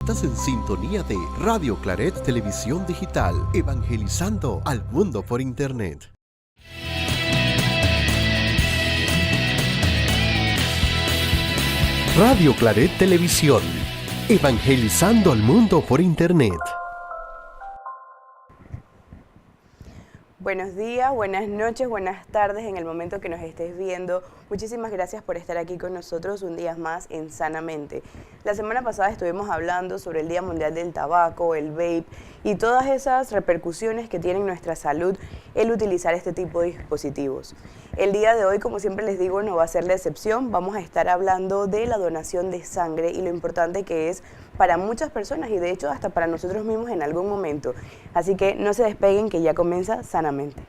Estás en sintonía de Radio Claret Televisión Digital, evangelizando al mundo por Internet. Radio Claret Televisión, evangelizando al mundo por Internet. Buenos días, buenas noches, buenas tardes en el momento que nos estés viendo. Muchísimas gracias por estar aquí con nosotros un día más en Sanamente. La semana pasada estuvimos hablando sobre el Día Mundial del Tabaco, el vape y todas esas repercusiones que tiene en nuestra salud el utilizar este tipo de dispositivos. El día de hoy, como siempre les digo, no va a ser la excepción. Vamos a estar hablando de la donación de sangre y lo importante que es para muchas personas y de hecho hasta para nosotros mismos en algún momento. Así que no se despeguen que ya comienza Sanamente.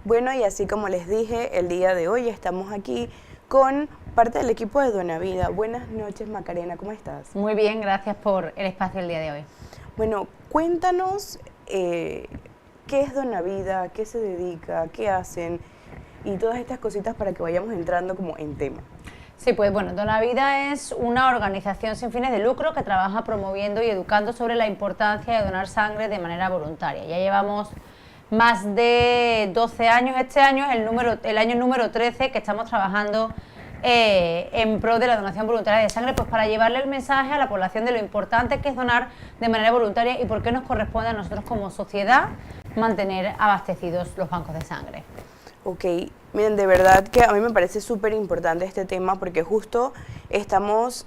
Bueno, y así como les dije, el día de hoy estamos aquí con parte del equipo de Donavida. Buenas noches, Macarena, ¿cómo estás? Muy bien, gracias por el espacio el día de hoy. Bueno, cuéntanos qué es Donavida, qué se dedica, qué hacen y todas estas cositas para que vayamos entrando como en tema. Sí, pues bueno, Donavida es una organización sin fines de lucro que trabaja promoviendo y educando sobre la importancia de donar sangre de manera voluntaria. Ya llevamos más de 12 años, este año es el año número 13 que estamos trabajando en pro de la donación voluntaria de sangre, pues para llevarle el mensaje a la población de lo importante que es donar de manera voluntaria y por qué nos corresponde a nosotros como sociedad mantener abastecidos los bancos de sangre. Ok, miren, de verdad que a mí me parece súper importante este tema porque justo estamos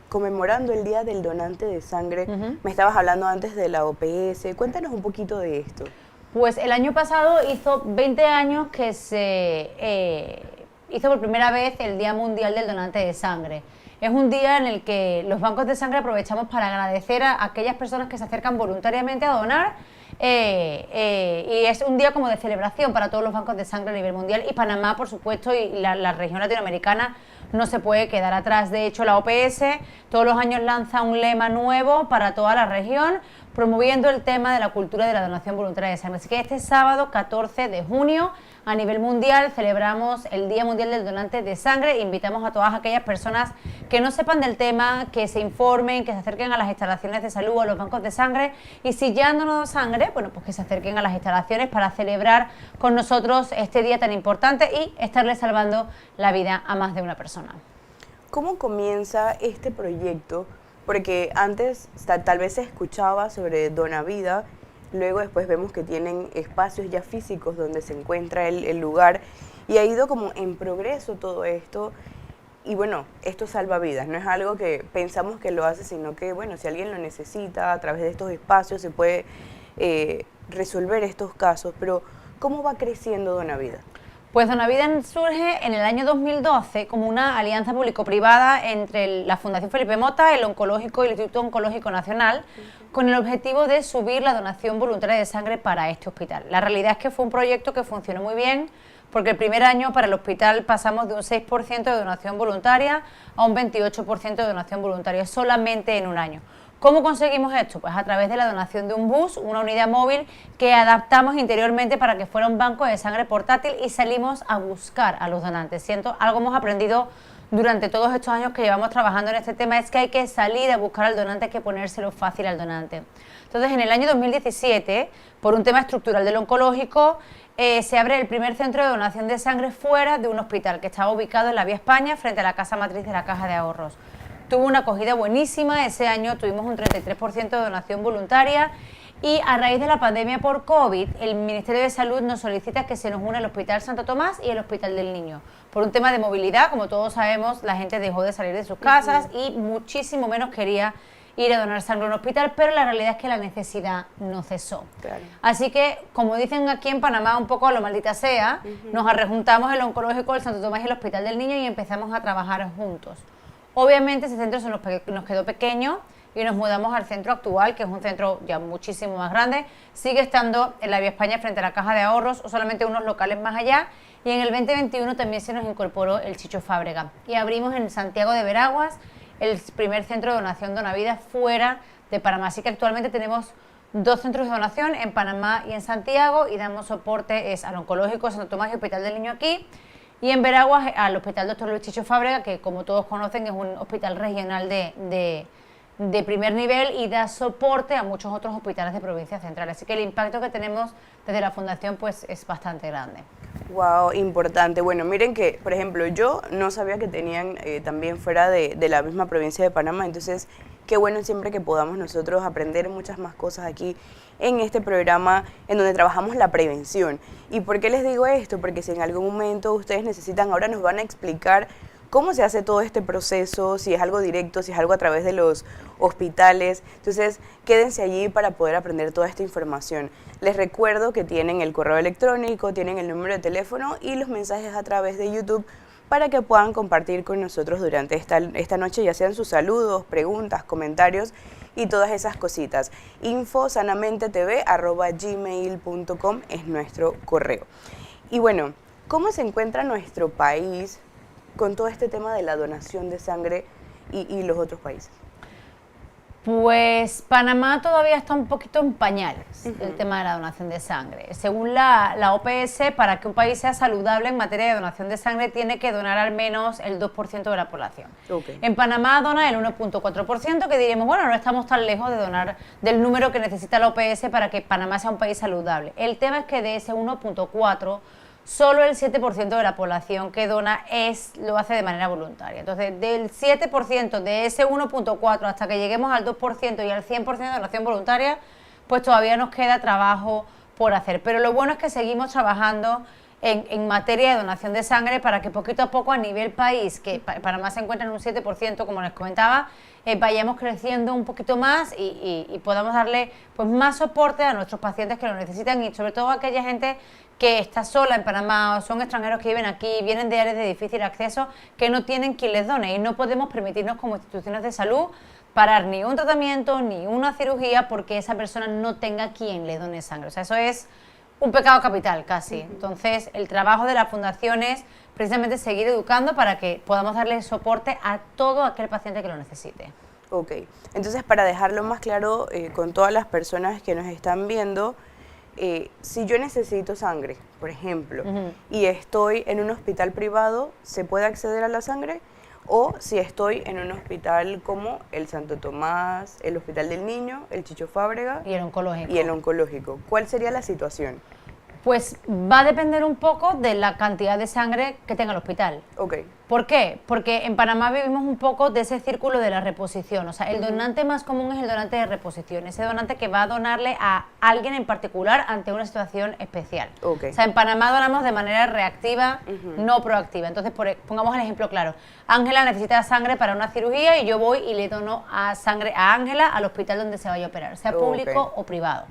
conmemorando el Día del Donante de Sangre. Me estabas hablando antes de la OPS, cuéntanos un poquito de esto. Pues el año pasado hizo 20 años que se hizo por primera vez el Día Mundial del Donante de Sangre. Es un día en el que los bancos de sangre aprovechamos para agradecer a aquellas personas que se acercan voluntariamente a donar y es un día como de celebración para todos los bancos de sangre a nivel mundial y Panamá, por supuesto, y la región latinoamericana no se puede quedar atrás. De hecho, la OPS todos los años lanza un lema nuevo para toda la región, promoviendo el tema de la cultura de la donación voluntaria de sangre. Así que este sábado, 14 de junio, a nivel mundial, celebramos el Día Mundial del Donante de Sangre. Invitamos a todas aquellas personas que no sepan del tema, que se informen, que se acerquen a las instalaciones de salud o a los bancos de sangre. Y si ya han donado sangre, bueno, pues que se acerquen a las instalaciones para celebrar con nosotros este día tan importante y estarle salvando la vida a más de una persona. ¿Cómo comienza este proyecto? Porque antes tal vez se escuchaba sobre Donavida, luego después vemos que tienen espacios ya físicos donde se encuentra el lugar y ha ido como en progreso todo esto y bueno, esto salva vidas, no es algo que pensamos que lo hace, sino que bueno, si alguien lo necesita a través de estos espacios se puede resolver estos casos, pero ¿cómo va creciendo Donavida? Pues Donavida surge en el año 2012 como una alianza público-privada entre la Fundación Felipe Mota, el Oncológico y el Instituto Oncológico Nacional, con el objetivo de subir la donación voluntaria de sangre para este hospital. La realidad es que fue un proyecto que funcionó muy bien, porque el primer año para el hospital pasamos de un 6% de donación voluntaria a un 28% de donación voluntaria solamente en un año. ¿Cómo conseguimos esto? Pues a través de la donación de un bus, una unidad móvil que adaptamos interiormente para que fuera un banco de sangre portátil y salimos a buscar a los donantes. Algo hemos aprendido durante todos estos años que llevamos trabajando en este tema, es que hay que salir a buscar al donante, hay que ponérselo fácil al donante. Entonces, en el año 2017, por un tema estructural del oncológico, se abre el primer centro de donación de sangre fuera de un hospital que estaba ubicado en la Vía España, frente a la casa matriz de la Caja de Ahorros. Tuvo una acogida buenísima, ese año tuvimos un 33% de donación voluntaria y a raíz de la pandemia por COVID, el Ministerio de Salud nos solicita que se nos una el Hospital Santo Tomás y el Hospital del Niño. Por un tema de movilidad, como todos sabemos, la gente dejó de salir de sus casas y muchísimo menos quería ir a donar sangre a un hospital, pero la realidad es que la necesidad no cesó. Claro. Así que, como dicen aquí en Panamá, un poco a lo maldita sea, nos arrejuntamos el Oncológico, el Santo Tomás y el Hospital del Niño y empezamos a trabajar juntos. Obviamente ese centro nos quedó pequeño y nos mudamos al centro actual, que es un centro ya muchísimo más grande. Sigue estando en la Vía España frente a la Caja de Ahorros, o solamente unos locales más allá. Y en el 2021 también se nos incorporó el Chicho Fábrega. Y abrimos en Santiago de Veraguas el primer centro de donación Donavida fuera de Panamá. Así que actualmente tenemos 2 centros de donación en Panamá y en Santiago, y damos soporte al Oncológico Santo Tomás y Hospital del Niño aquí, y en Veraguas al Hospital Dr. Luis Chicho Fábrega, que como todos conocen es un hospital regional de primer nivel y da soporte a muchos otros hospitales de provincia central. Así que el impacto que tenemos desde la Fundación pues es bastante grande. Wow, importante. Bueno, miren que, por ejemplo, yo no sabía que tenían también fuera de la misma provincia de Panamá, entonces qué bueno siempre que podamos nosotros aprender muchas más cosas aquí en este programa en donde trabajamos la prevención. ¿Y por qué les digo esto? Porque si en algún momento ustedes necesitan, ahora nos van a explicar cómo se hace todo este proceso, si es algo directo, si es algo a través de los hospitales. Entonces, quédense allí para poder aprender toda esta información. Les recuerdo que tienen el correo electrónico, tienen el número de teléfono y los mensajes a través de YouTube para que puedan compartir con nosotros durante esta noche, ya sean sus saludos, preguntas, comentarios y todas esas cositas. info.sanamentetv@gmail.com es nuestro correo. Y bueno, ¿cómo se encuentra nuestro país con todo este tema de la donación de sangre y los otros países? Pues Panamá todavía está un poquito en pañales, el tema de la donación de sangre. Según la OPS, para que un país sea saludable en materia de donación de sangre, tiene que donar al menos el 2% de la población. Okay. En Panamá dona el 1.4%, que diríamos, bueno, no estamos tan lejos de donar del número que necesita la OPS para que Panamá sea un país saludable. El tema es que de ese 1.4%, solo el 7% de la población que dona lo hace de manera voluntaria. Entonces, del 7% de ese 1.4 hasta que lleguemos al 2% y al 100% de donación voluntaria, pues todavía nos queda trabajo por hacer. Pero lo bueno es que seguimos trabajando en materia de donación de sangre para que poquito a poco a nivel país, que Panamá se encuentra en un 7%, como les comentaba, vayamos creciendo un poquito más y podamos darle pues más soporte a nuestros pacientes que lo necesitan, y sobre todo a aquella gente que está sola en Panamá o son extranjeros que viven aquí, vienen de áreas de difícil acceso, que no tienen quien les done, y no podemos permitirnos como instituciones de salud parar ni un tratamiento ni una cirugía porque esa persona no tenga quien le done sangre. O sea, eso es un pecado capital casi. Entonces, el trabajo de la Fundación es precisamente seguir educando para que podamos darle soporte a todo aquel paciente que lo necesite. Ok, entonces para dejarlo más claro con todas las personas que nos están viendo, si yo necesito sangre, por ejemplo, y estoy en un hospital privado, ¿se puede acceder a la sangre? O si estoy en un hospital como el Santo Tomás, el Hospital del Niño, el Chicho Fábrega Y el oncológico. y el oncológico, ¿cuál sería la situación? Pues va a depender un poco de la cantidad de sangre que tenga el hospital. Ok. ¿Por qué? Porque en Panamá vivimos un poco de ese círculo de la reposición. O sea, el donante más común es el donante de reposición, ese donante que va a donarle a alguien en particular ante una situación especial. Okay. O sea, en Panamá donamos de manera reactiva, no proactiva. Entonces, pongamos el ejemplo claro. Ángela necesita sangre para una cirugía y yo voy y le dono sangre a Ángela al hospital donde se vaya a operar, sea público o privado.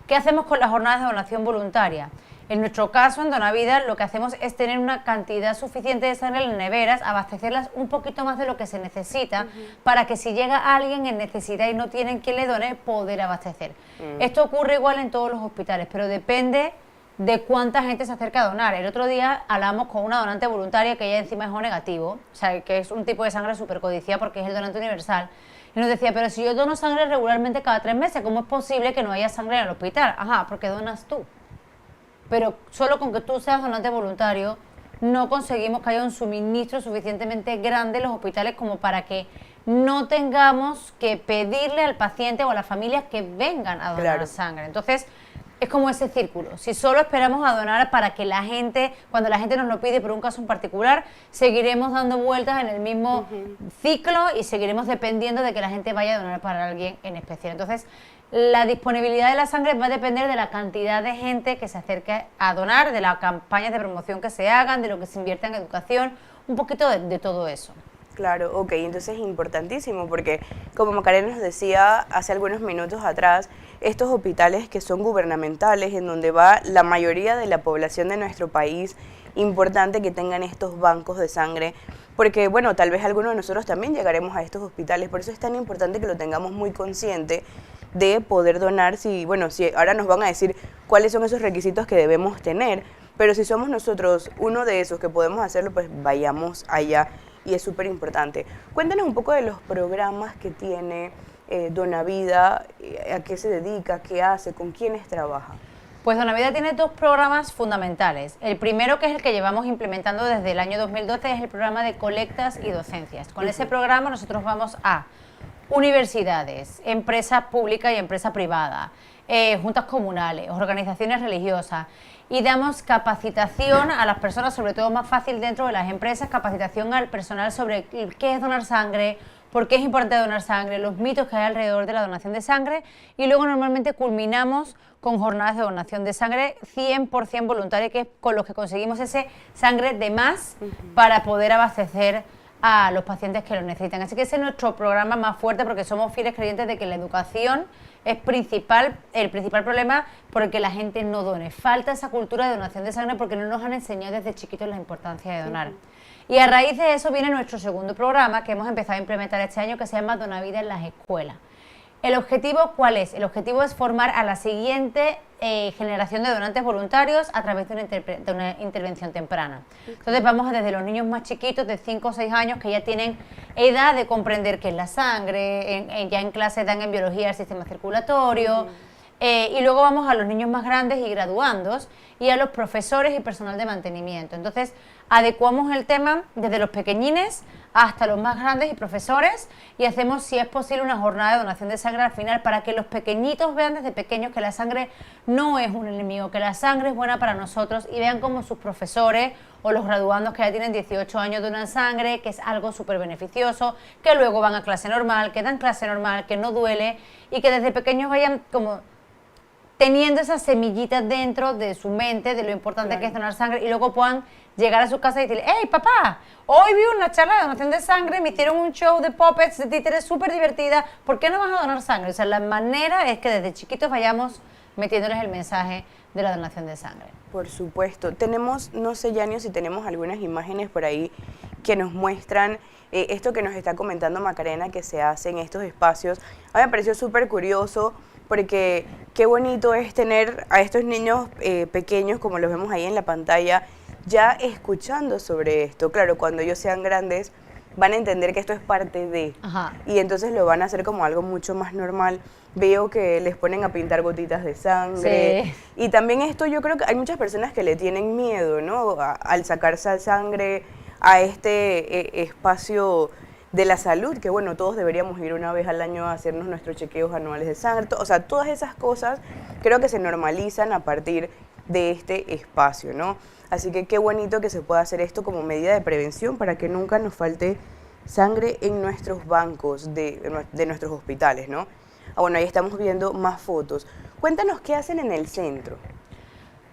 ¿Qué hacemos con las jornadas de donación voluntaria? En nuestro caso, en Donavida, lo que hacemos es tener una cantidad suficiente de sangre en las neveras, abastecerlas un poquito más de lo que se necesita, para que si llega alguien en necesidad y no tienen quien le done, poder abastecer. Esto ocurre igual en todos los hospitales, pero depende de cuánta gente se acerca a donar. El otro día hablamos con una donante voluntaria que ella encima es O negativo, o sea, que es un tipo de sangre súper codiciada porque es el donante universal. Y nos decía, pero si yo dono sangre regularmente cada 3 meses, ¿cómo es posible que no haya sangre en el hospital? Ajá, porque donas tú. Pero solo con que tú seas donante voluntario no conseguimos que haya un suministro suficientemente grande en los hospitales como para que no tengamos que pedirle al paciente o a las familias que vengan a donar sangre. Entonces, es como ese círculo. Si solo esperamos a donar para que la gente, cuando la gente nos lo pide por un caso en particular, seguiremos dando vueltas en el mismo ciclo y seguiremos dependiendo de que la gente vaya a donar para alguien en especial. Entonces, la disponibilidad de la sangre va a depender de la cantidad de gente que se acerque a donar, de las campañas de promoción que se hagan, de lo que se invierta en educación, un poquito de todo eso. Claro, ok, entonces es importantísimo porque, como Macarena nos decía hace algunos minutos atrás, estos hospitales que son gubernamentales, en donde va la mayoría de la población de nuestro país, importante que tengan estos bancos de sangre porque bueno, tal vez algunos de nosotros también llegaremos a estos hospitales, por eso es tan importante que lo tengamos muy consciente de poder donar. Si, bueno, si ahora nos van a decir cuáles son esos requisitos que debemos tener, pero si somos nosotros uno de esos que podemos hacerlo, pues vayamos allá, y es súper importante. Cuéntanos un poco de los programas que tiene Donavida, a qué se dedica, qué hace, con quiénes trabaja. Pues Donavida tiene dos programas fundamentales. El primero, que es el que llevamos implementando desde el año 2012, es el programa de colectas y docencias. Con ese programa nosotros vamos a universidades, empresa pública y empresa privada, juntas comunales, organizaciones religiosas, y damos capacitación a las personas, sobre todo más fácil dentro de las empresas, capacitación al personal sobre qué es donar sangre, por qué es importante donar sangre, los mitos que hay alrededor de la donación de sangre, y luego normalmente culminamos con jornadas de donación de sangre 100% voluntaria, que es con los que conseguimos ese sangre de más para poder abastecer a los pacientes que lo necesitan. Así que ese es nuestro programa más fuerte, porque somos fieles creyentes de que la educación es el principal problema por el que la gente no done. Falta esa cultura de donación de sangre porque no nos han enseñado desde chiquitos la importancia de donar. Y a raíz de eso viene nuestro segundo programa que hemos empezado a implementar este año, que se llama Donavida en las escuelas. ¿El objetivo cuál es? El objetivo es formar a la siguiente generación de donantes voluntarios a través de una intervención temprana. Entonces vamos desde los niños más chiquitos, de 5 o 6 años, que ya tienen edad de comprender qué es la sangre, ya en clase dan en biología el sistema circulatorio, y luego vamos a los niños más grandes y graduandos, y a los profesores y personal de mantenimiento. Entonces adecuamos el tema desde los pequeñines hasta los más grandes y profesores, y hacemos, si es posible, una jornada de donación de sangre al final, para que los pequeñitos vean desde pequeños que la sangre no es un enemigo, que la sangre es buena para nosotros, y vean cómo sus profesores o los graduandos que ya tienen 18 años donan sangre, que es algo súper beneficioso, que luego van a clase normal, que dan clase normal, que no duele, y que desde pequeños vayan como teniendo esas semillitas dentro de su mente de lo importante que es donar sangre, y luego puedan llegar a su casa y decirle: hey papá, hoy vi una charla de donación de sangre, me hicieron un show de puppets, de títeres súper divertida, ¿por qué no vas a donar sangre? O sea, la manera es que desde chiquitos vayamos metiéndoles el mensaje de la donación de sangre. Por supuesto. Tenemos, no sé, Yanio, si tenemos algunas imágenes por ahí que nos muestran esto que nos está comentando Macarena, que se hace en estos espacios. A mí me pareció súper curioso, porque qué bonito es tener a estos niños pequeños, como los vemos ahí en la pantalla, ya escuchando sobre esto. Claro, cuando ellos sean grandes van a entender que esto es parte de, y entonces lo van a hacer como algo mucho más normal. Veo que les ponen a pintar gotitas de sangre, sí. Y también esto, yo creo que hay muchas personas que le tienen miedo, ¿no?, al sacarse sangre a este espacio de la salud, que bueno, todos deberíamos ir una vez al año a hacernos nuestros chequeos anuales de sangre. O sea, todas esas cosas creo que se normalizan a partir de este espacio, ¿no? Así que qué bonito que se pueda hacer esto como medida de prevención para que nunca nos falte sangre en nuestros bancos de nuestros hospitales, ¿no? Bueno, ahí estamos viendo más fotos. Cuéntanos qué hacen en el centro.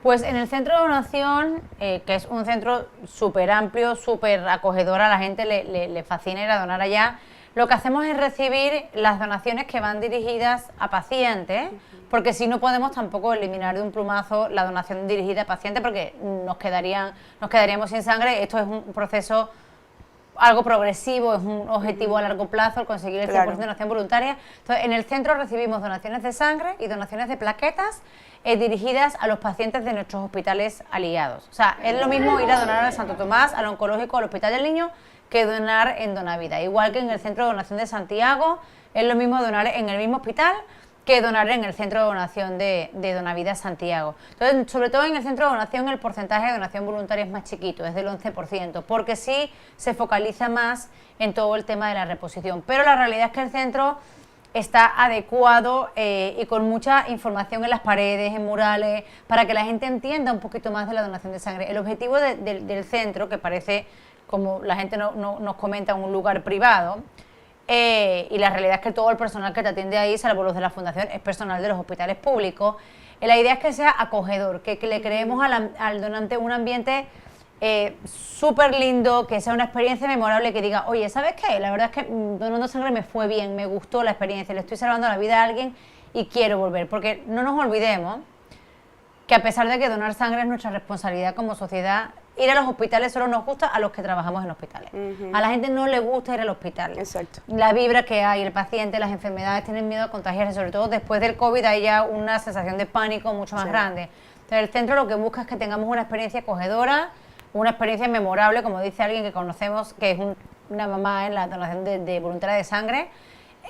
Pues en el centro de donación, que es un centro súper amplio, súper acogedor, a la gente le fascina ir a donar allá, lo que hacemos es recibir las donaciones que van dirigidas a pacientes, porque si no podemos tampoco eliminar de un plumazo la donación dirigida a pacientes, porque nos quedaríamos sin sangre. Esto es un proceso algo progresivo, es un objetivo a largo plazo el conseguir el 100% de donación voluntaria. Entonces, en el centro recibimos donaciones de sangre y donaciones de plaquetas dirigidas a los pacientes de nuestros hospitales aliados. O sea, es lo mismo ir a donar al Santo Tomás, al oncológico, al Hospital del Niño, que donar en Donavida. Igual que en el centro de donación de Santiago, es lo mismo donar en el mismo hospital que donar en el centro de donación de Donavida Santiago. Entonces, sobre todo en el centro de donación, el porcentaje de donación voluntaria es más chiquito, es del 11%, porque sí se focaliza más en todo el tema de la reposición. Pero la realidad es que el centro está adecuado y con mucha información en las paredes, en murales, para que la gente entienda un poquito más de la donación de sangre. El objetivo del centro, que parece, como la gente nos comenta, un lugar privado, y la realidad es que todo el personal que te atiende ahí, salvo los de la fundación, es personal de los hospitales públicos. La idea es que sea acogedor, que le creemos al donante un ambiente súper lindo, que sea una experiencia memorable, que diga: oye, ¿sabes qué? La verdad es que donando sangre me fue bien, me gustó la experiencia, le estoy salvando la vida a alguien y quiero volver. Porque no nos olvidemos que, a pesar de que donar sangre es nuestra responsabilidad como sociedad, ir a los hospitales solo nos gusta a los que trabajamos en hospitales. A la gente no le gusta ir al hospital. Exacto. La vibra que hay, el paciente, las enfermedades tienen miedo a contagiarse, sobre todo después del COVID hay ya una sensación de pánico mucho más grande. Entonces el centro lo que busca es que tengamos una experiencia acogedora, una experiencia memorable, como dice alguien que conocemos, que es una mamá en la donación de voluntaria de sangre,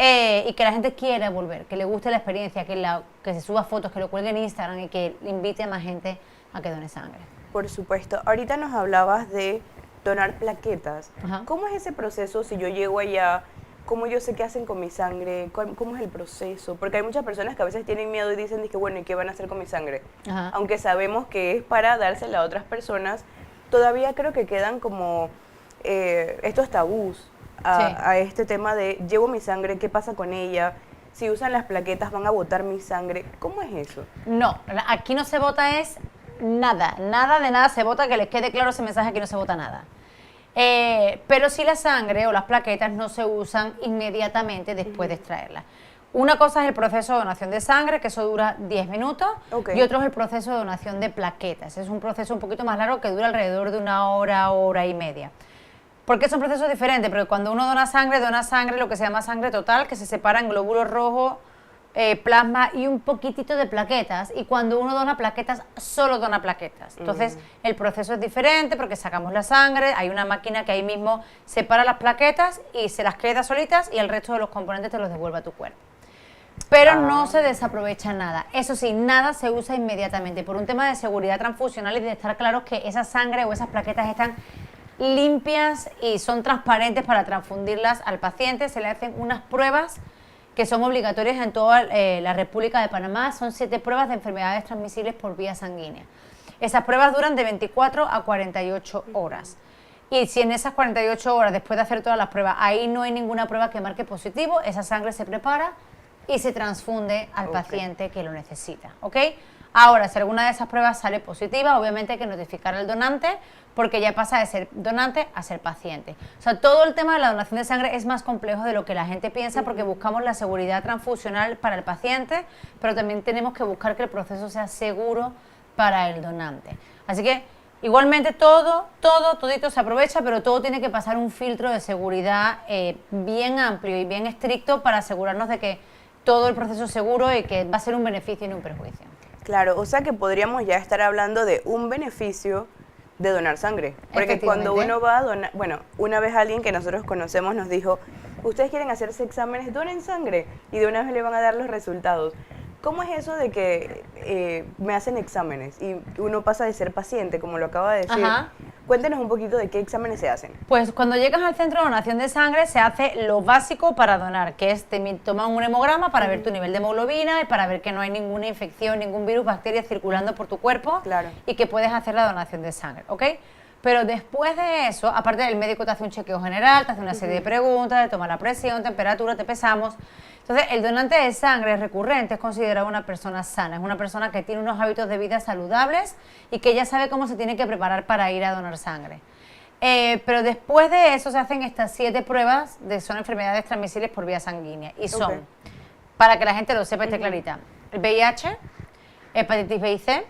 y que la gente quiera volver, que le guste la experiencia, que se suba fotos, que lo cuelgue en Instagram y que invite a más gente a que done sangre. Por supuesto. Ahorita nos hablabas de donar plaquetas. Ajá. ¿Cómo es ese proceso si yo llego allá? ¿Cómo yo sé qué hacen con mi sangre? ¿Cómo es el proceso? Porque hay muchas personas que a veces tienen miedo y dicen, bueno, ¿y qué van a hacer con mi sangre? Ajá. Aunque sabemos que es para dársela a otras personas, todavía creo que quedan como estos tabús a este tema de llevo mi sangre, ¿qué pasa con ella? Si usan las plaquetas, ¿van a botar mi sangre? ¿Cómo es eso? No, aquí no se vota es nada, nada de nada se vota, que les quede claro ese mensaje, aquí no se vota nada. Pero sí la sangre o las plaquetas no se usan inmediatamente después de extraerla. Una cosa es el proceso de donación de sangre, que eso dura 10 minutos, y otro es el proceso de donación de plaquetas. Es un proceso un poquito más largo que dura alrededor de una hora, hora y media. ¿Por qué son procesos diferentes? Porque cuando uno dona sangre lo que se llama sangre total, que se separa en glóbulos rojos, plasma y un poquitito de plaquetas, y cuando uno dona plaquetas, solo dona plaquetas. Entonces, el proceso es diferente porque sacamos la sangre, hay una máquina que ahí mismo separa las plaquetas y se las queda solitas y el resto de los componentes te los devuelve a tu cuerpo. Pero no se desaprovecha nada. Eso sí, nada se usa inmediatamente por un tema de seguridad transfusional y de estar claros que esa sangre o esas plaquetas están limpias y son transparentes para transfundirlas al paciente. Se le hacen unas pruebas que son obligatorias en toda la República de Panamá. Son 7 pruebas de enfermedades transmisibles por vía sanguínea. Esas pruebas duran de 24 a 48 horas. Y si en esas 48 horas, después de hacer todas las pruebas, ahí no hay ninguna prueba que marque positivo, esa sangre se prepara y se transfunde al paciente que lo necesita, ¿ok? Ahora, si alguna de esas pruebas sale positiva, obviamente hay que notificar al donante, porque ya pasa de ser donante a ser paciente. O sea, todo el tema de la donación de sangre es más complejo de lo que la gente piensa, porque buscamos la seguridad transfusional para el paciente, pero también tenemos que buscar que el proceso sea seguro para el donante. Así que, igualmente todito se aprovecha, pero todo tiene que pasar un filtro de seguridad bien amplio y bien estricto para asegurarnos de que todo el proceso es seguro y que va a ser un beneficio y no un perjuicio. Claro, o sea que podríamos ya estar hablando de un beneficio de donar sangre. Porque cuando uno va a donar, bueno, una vez alguien que nosotros conocemos nos dijo, ustedes quieren hacerse exámenes, donen sangre, y de una vez le van a dar los resultados. ¿Cómo es eso de que me hacen exámenes y uno pasa de ser paciente, como lo acaba de decir? Ajá. Cuéntenos un poquito de qué exámenes se hacen. Pues cuando llegas al centro de donación de sangre se hace lo básico para donar, que es te toman un hemograma para ver tu nivel de hemoglobina y para ver que no hay ninguna infección, ningún virus, bacteria circulando por tu cuerpo, y que puedes hacer la donación de sangre, ¿ok? Pero después de eso, aparte el médico te hace un chequeo general, te hace una serie de preguntas, te toma la presión, temperatura, te pesamos. Entonces, el donante de sangre recurrente es considerado una persona sana, es una persona que tiene unos hábitos de vida saludables y que ya sabe cómo se tiene que preparar para ir a donar sangre. Pero después de eso se hacen estas 7 pruebas son enfermedades transmisibles por vía sanguínea y son, para que la gente lo sepa, esté clarita, el VIH, hepatitis B y C,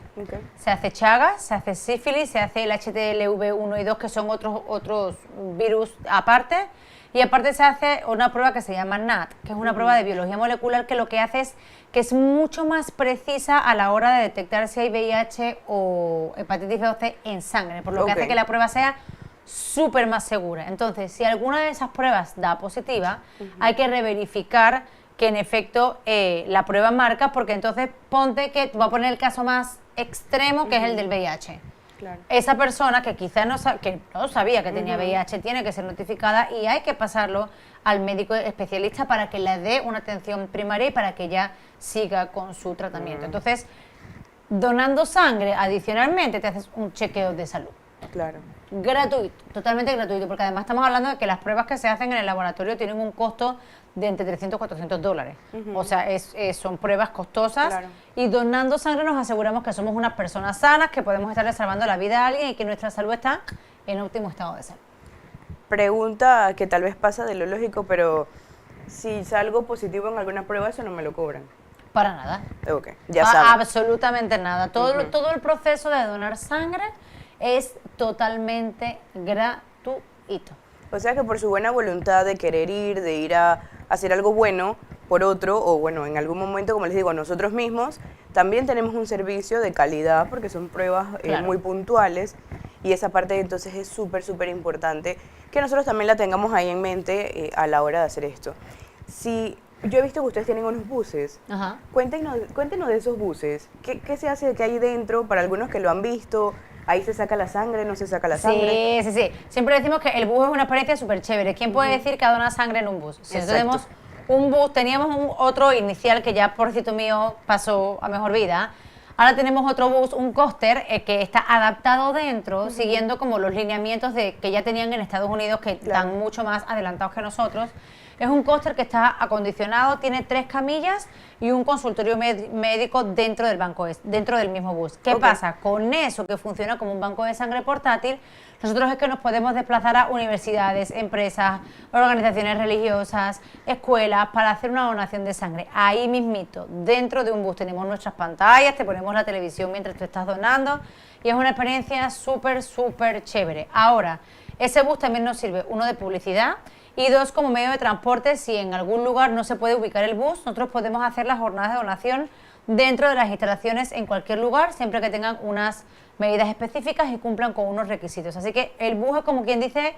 se hace Chagas, se hace sífilis, se hace el HTLV 1 y 2, que son otros virus aparte, y aparte se hace una prueba que se llama NAT, que es una prueba de biología molecular que lo que hace es que es mucho más precisa a la hora de detectar si hay VIH o hepatitis B o C en sangre, por lo que hace que la prueba sea súper más segura. Entonces, si alguna de esas pruebas da positiva, hay que reverificar que en efecto la prueba marca, porque entonces ponte que te voy a poner el caso más extremo, que es el del VIH. Claro. Esa persona que quizás no sabía que tenía VIH tiene que ser notificada y hay que pasarlo al médico especialista para que le dé una atención primaria y para que ya siga con su tratamiento. Entonces, donando sangre, adicionalmente te haces un chequeo de salud. Claro. Gratuito, totalmente gratuito, porque además estamos hablando de que las pruebas que se hacen en el laboratorio tienen un costo de entre 300 y 400 dólares. O sea, son pruebas costosas. Y donando sangre nos aseguramos que somos unas personas sanas, que podemos estarle salvando la vida a alguien y que nuestra salud está en óptimo estado de salud. Pregunta que tal vez pasa de lo lógico, pero si salgo positivo en alguna prueba, eso no me lo cobran. Para nada. Ya saben. Absolutamente nada. Todo el proceso de donar sangre es totalmente gratuito. O sea que por su buena voluntad de querer ir, de ir a hacer algo bueno por otro, o bueno, en algún momento, como les digo, nosotros mismos, también tenemos un servicio de calidad porque son pruebas Claro. muy puntuales y esa parte entonces es súper, súper importante que nosotros también la tengamos ahí en mente a la hora de hacer esto. Si yo he visto que ustedes tienen unos buses, Ajá. cuéntenos de esos buses, ¿qué se hace, qué hay dentro? Para algunos que lo han visto, ahí se saca la sangre, no se saca la sangre. Sí, sí, sí. Siempre decimos que el bus es una experiencia súper chévere. ¿Quién puede decir que ha donado sangre en un bus? Si nosotros Exacto. tenemos un bus, teníamos otro inicial que ya, pobrecito mío, pasó a mejor vida. Ahora tenemos otro bus, un coaster, que está adaptado dentro, siguiendo como los lineamientos que ya tenían en Estados Unidos, que Claro. están mucho más adelantados que nosotros. Es un coaster que está acondicionado, tiene 3 camillas y un consultorio médico dentro del dentro del mismo bus. ¿Qué Ok. pasa? Con eso que funciona como un banco de sangre portátil, nosotros es que nos podemos desplazar a universidades, empresas, organizaciones religiosas, escuelas, para hacer una donación de sangre. Ahí mismito, dentro de un bus, tenemos nuestras pantallas, te ponemos la televisión mientras tú estás donando y es una experiencia súper, súper chévere. Ahora, ese bus también nos sirve, uno, de publicidad, y 2, como medio de transporte. Si en algún lugar no se puede ubicar el bus, nosotros podemos hacer las jornadas de donación dentro de las instalaciones en cualquier lugar, siempre que tengan unas medidas específicas y cumplan con unos requisitos. Así que el bus es, como quien dice,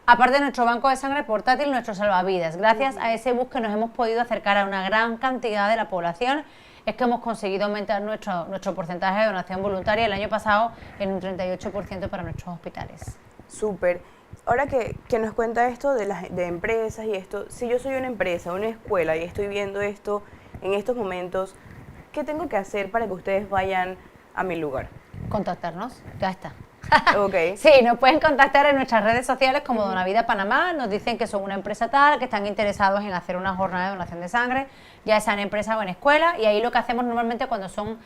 aparte de nuestro banco de sangre portátil, nuestro salvavidas. Gracias a ese bus que nos hemos podido acercar a una gran cantidad de la población, es que hemos conseguido aumentar nuestro porcentaje de donación voluntaria el año pasado en un 38% para nuestros hospitales. Súper. Ahora que nos cuenta esto de empresas y esto, si yo soy una empresa, una escuela y estoy viendo esto en estos momentos, ¿qué tengo que hacer para que ustedes vayan a mi lugar? Contactarnos, ya está. Ok. Sí, nos pueden contactar en nuestras redes sociales como Donavida Panamá, nos dicen que son una empresa tal, que están interesados en hacer una jornada de donación de sangre, ya sea en empresa o en escuela, y ahí lo que hacemos normalmente cuando son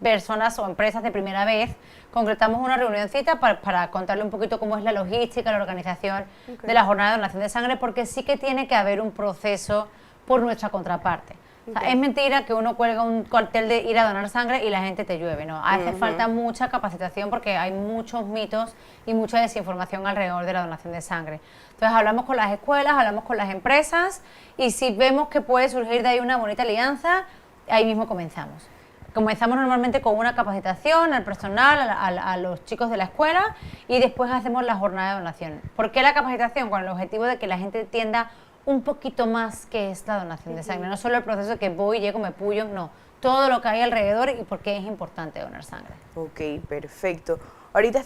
personas o empresas de primera vez, concretamos una reunioncita para contarle un poquito cómo es la logística, la organización de la jornada de donación de sangre, porque sí que tiene que haber un proceso por nuestra contraparte. O sea, es mentira que uno cuelga un cartel de ir a donar sangre y la gente te llueve, ¿no? Hace falta mucha capacitación porque hay muchos mitos y mucha desinformación alrededor de la donación de sangre. Entonces hablamos con las escuelas, hablamos con las empresas y si vemos que puede surgir de ahí una bonita alianza, ahí mismo comenzamos. Comenzamos normalmente con una capacitación al personal, a los chicos de la escuela y después hacemos la jornada de donación. ¿Por qué la capacitación? Con el objetivo de que la gente entienda un poquito más qué es la donación de sangre. No solo el proceso de que voy, llego, me pullo, no. Todo lo que hay alrededor y por qué es importante donar sangre. Ok, perfecto. Ahorita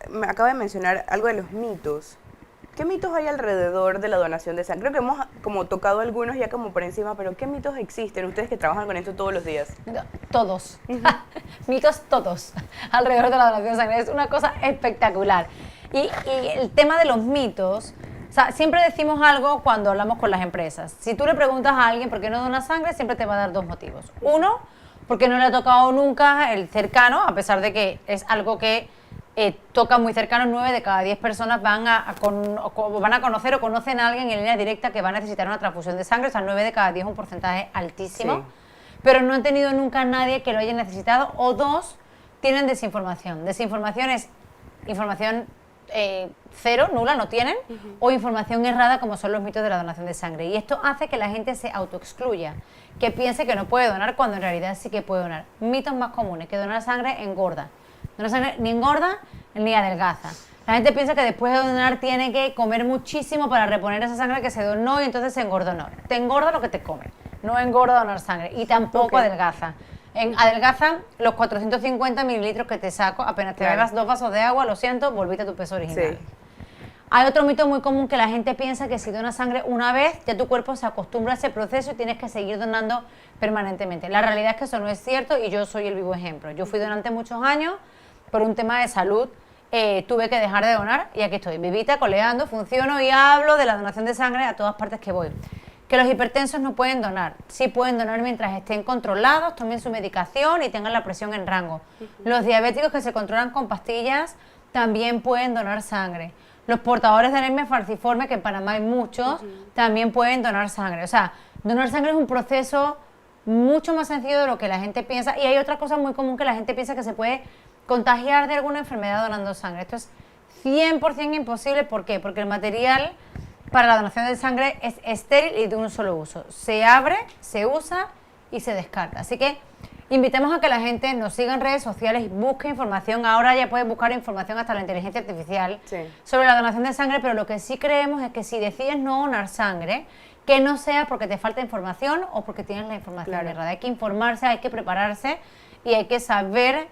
me acaba de mencionar algo de los mitos. ¿Qué mitos hay alrededor de la donación de sangre? Creo que hemos como tocado algunos ya como por encima, pero ¿qué mitos existen? Ustedes que trabajan con esto todos los días. Todos. Mitos todos alrededor de la donación de sangre. Es una cosa espectacular. Y el tema de los mitos, o sea, siempre decimos algo cuando hablamos con las empresas. Si tú le preguntas a alguien por qué no dona sangre, siempre te va a dar 2 motivos. Uno, porque no le ha tocado nunca el cercano, a pesar de que es algo que toca muy cercano. 9 de cada 10 personas van a conocer o conocen a alguien en línea directa que va a necesitar una transfusión de sangre. O sea, 9 de cada 10 es un porcentaje altísimo. Sí. Pero no han tenido nunca a nadie que lo haya necesitado. O 2, tienen desinformación. Desinformación es información cero, nula, no tienen, o información errada como son los mitos de la donación de sangre. Y esto hace que la gente se autoexcluya, que piense que no puede donar cuando en realidad sí que puede donar. Mitos más comunes, que donar sangre engorda. Donar sangre ni engorda ni adelgaza. La gente piensa que después de donar tiene que comer muchísimo para reponer esa sangre que se donó y entonces se engorda. No, te engorda lo que te come, no engorda donar sangre y tampoco adelgaza. Adelgaza los 450 mililitros que te saco, apenas te bebas 2 vasos de agua, lo siento, volviste a tu peso original. Sí. Hay otro mito muy común que la gente piensa que si donas sangre una vez, ya tu cuerpo se acostumbra a ese proceso y tienes que seguir donando permanentemente. La realidad es que eso no es cierto y yo soy el vivo ejemplo. Yo fui donante muchos años por un tema de salud, tuve que dejar de donar y aquí estoy, vivita, coleando, funciono y hablo de la donación de sangre a todas partes que voy. Que los hipertensos no pueden donar, sí pueden donar mientras estén controlados, tomen su medicación y tengan la presión en rango. Los diabéticos que se controlan con pastillas también pueden donar sangre. Los portadores de anemia falciforme, que en Panamá hay muchos, también pueden donar sangre. O sea, donar sangre es un proceso mucho más sencillo de lo que la gente piensa. Y hay otra cosa muy común que la gente piensa que se puede contagiar de alguna enfermedad donando sangre. Esto es 100% imposible. ¿Por qué? Porque el material para la donación de sangre es estéril y de un solo uso. Se abre, se usa y se descarta. Así que invitamos a que la gente nos siga en redes sociales y busque información. Ahora ya puedes buscar información hasta la inteligencia artificial sobre la donación de sangre, pero lo que sí creemos es que si decides no donar sangre, que no sea porque te falta información o porque tienes la información errada. Hay que informarse, hay que prepararse y hay que saber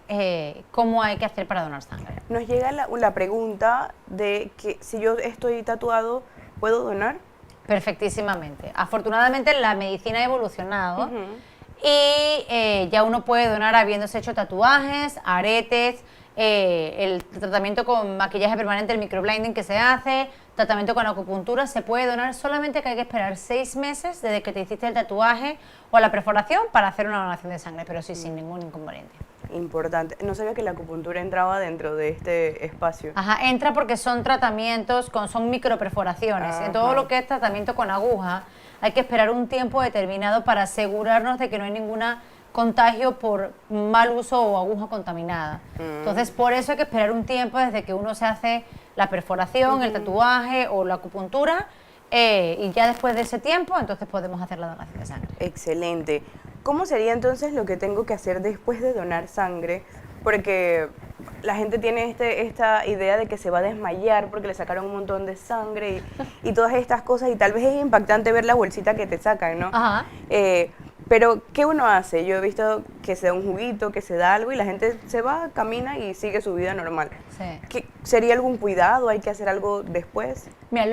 cómo hay que hacer para donar sangre. Nos llega la pregunta de que si yo estoy tatuado, ¿puedo donar? Perfectísimamente. Afortunadamente la medicina ha evolucionado y ya uno puede donar habiéndose hecho tatuajes, aretes, el tratamiento con maquillaje permanente, el microblending que se hace, tratamiento con acupuntura, se puede donar, solamente que hay que esperar 6 meses desde que te hiciste el tatuaje o la perforación para hacer una donación de sangre, pero sí, sin ningún inconveniente. Importante. No sabía que la acupuntura entraba dentro de este espacio. Ajá, entra porque son tratamientos, son microperforaciones. En todo lo que es tratamiento con aguja, hay que esperar un tiempo determinado para asegurarnos de que no hay ningún contagio por mal uso o aguja contaminada. Entonces, por eso hay que esperar un tiempo desde que uno se hace la perforación, el tatuaje o la acupuntura, y ya después de ese tiempo, entonces podemos hacer la donación de sangre. Excelente. ¿Cómo sería entonces lo que tengo que hacer después de donar sangre? Porque la gente tiene esta idea de que se va a desmayar porque le sacaron un montón de sangre y todas estas cosas, y tal vez es impactante ver la bolsita que te sacan, ¿no? Ajá. Pero, ¿qué uno hace? Yo he visto que se da un juguito, que se da algo y la gente se va, camina y sigue su vida normal. Sí. ¿Sería algún cuidado? ¿Hay que hacer algo después? Mira,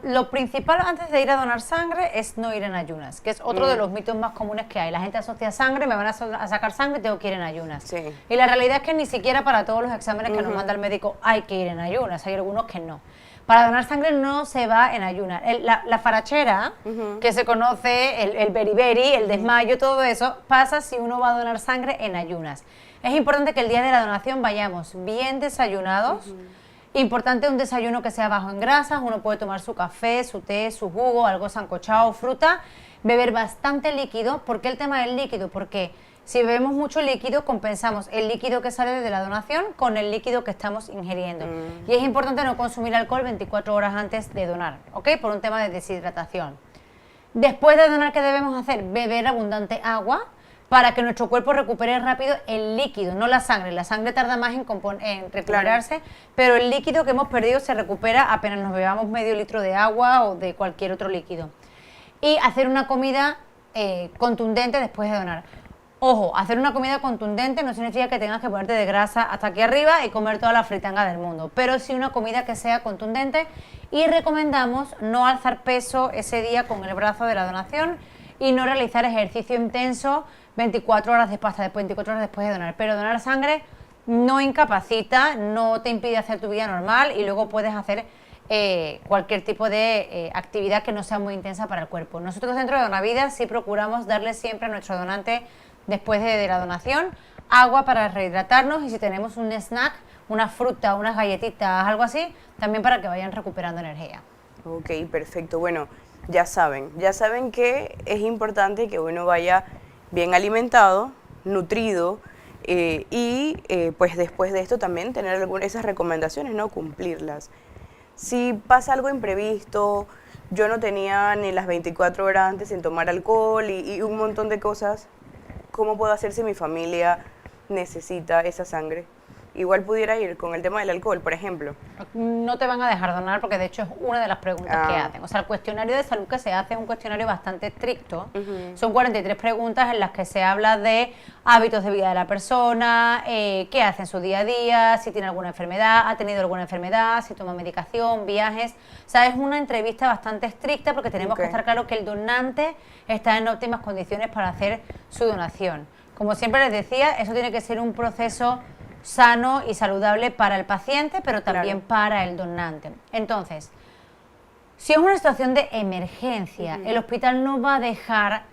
lo principal antes de ir a donar sangre es no ir en ayunas, que es otro de los mitos más comunes que hay. La gente asocia sangre, me van a sacar sangre, tengo que ir en ayunas. Sí. Y la realidad es que ni siquiera para todos los exámenes que nos manda el médico hay que ir en ayunas, hay algunos que no. Para donar sangre no se va en ayunas. La farachera, que se conoce, el beriberi, el desmayo, todo eso, pasa si uno va a donar sangre en ayunas. Es importante que el día de la donación vayamos bien desayunados. Importante un desayuno que sea bajo en grasas, uno puede tomar su café, su té, su jugo, algo sancochado, fruta, beber bastante líquido. ¿Por qué el tema del líquido? Porque si bebemos mucho líquido, compensamos el líquido que sale de la donación con el líquido que estamos ingiriendo. Y es importante no consumir alcohol 24 horas antes de donar, ¿ok? Por un tema de deshidratación. Después de donar, ¿qué debemos hacer? Beber abundante agua para que nuestro cuerpo recupere rápido el líquido, no la sangre. La sangre tarda más en recuperarse, pero el líquido que hemos perdido se recupera apenas nos bebamos medio litro de agua o de cualquier otro líquido. Y hacer una comida contundente después de donar. Ojo, hacer una comida contundente no significa que tengas que ponerte de grasa hasta aquí arriba y comer toda la fritanga del mundo, pero sí una comida que sea contundente, y recomendamos no alzar peso ese día con el brazo de la donación y no realizar ejercicio intenso 24 horas después de donar. Pero donar sangre no incapacita, no te impide hacer tu vida normal y luego puedes hacer cualquier tipo de actividad que no sea muy intensa para el cuerpo. Nosotros dentro de Donavida sí procuramos darle siempre a nuestro donante, después de la donación, agua para rehidratarnos, y si tenemos un snack, una fruta, unas galletitas, algo así, también para que vayan recuperando energía. Ok, perfecto. Bueno, ya saben que es importante que uno vaya bien alimentado, nutrido, pues después de esto también tener esas recomendaciones, ¿no? Cumplirlas. Si pasa algo imprevisto, yo no tenía ni las 24 horas antes sin tomar alcohol y un montón de cosas, ¿cómo puedo hacer si mi familia necesita esa sangre? Igual pudiera ir con el tema del alcohol, por ejemplo. No te van a dejar donar porque de hecho es una de las preguntas que hacen. O sea, el cuestionario de salud que se hace es un cuestionario bastante estricto. Son 43 preguntas en las que se habla de hábitos de vida de la persona, qué hace en su día a día, si tiene alguna enfermedad, ha tenido alguna enfermedad, si toma medicación, viajes. O sea, es una entrevista bastante estricta porque tenemos que estar claro que el donante está en óptimas condiciones para hacer su donación. Como siempre les decía, eso tiene que ser un proceso sano y saludable para el paciente, pero también para el donante. Entonces, si es una situación de emergencia, el hospital no va a dejar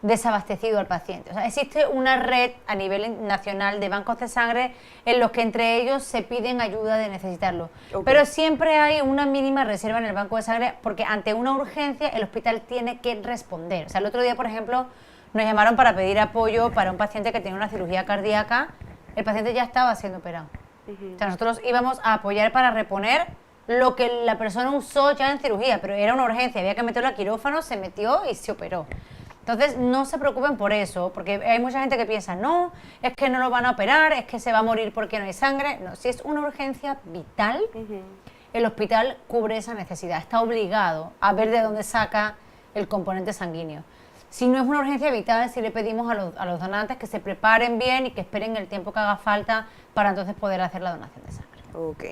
desabastecido al paciente. O sea, existe una red a nivel nacional de bancos de sangre en los que entre ellos se piden ayuda de necesitarlo. Pero siempre hay una mínima reserva en el banco de sangre porque ante una urgencia el hospital tiene que responder. O sea, el otro día, por ejemplo, nos llamaron para pedir apoyo para un paciente que tiene una cirugía cardíaca el paciente ya estaba siendo operado. O sea, nosotros íbamos a apoyar para reponer lo que la persona usó ya en cirugía, pero era una urgencia, había que meterlo al quirófano, se metió y se operó. Entonces, no se preocupen por eso, porque hay mucha gente que piensa, no, es que no lo van a operar, es que se va a morir porque no hay sangre. No, si es una urgencia vital, el hospital cubre esa necesidad, está obligado a ver de dónde saca el componente sanguíneo. Si no es una urgencia vital, sí le pedimos a los donantes que se preparen bien y que esperen el tiempo que haga falta para entonces poder hacer la donación de sangre. Ok,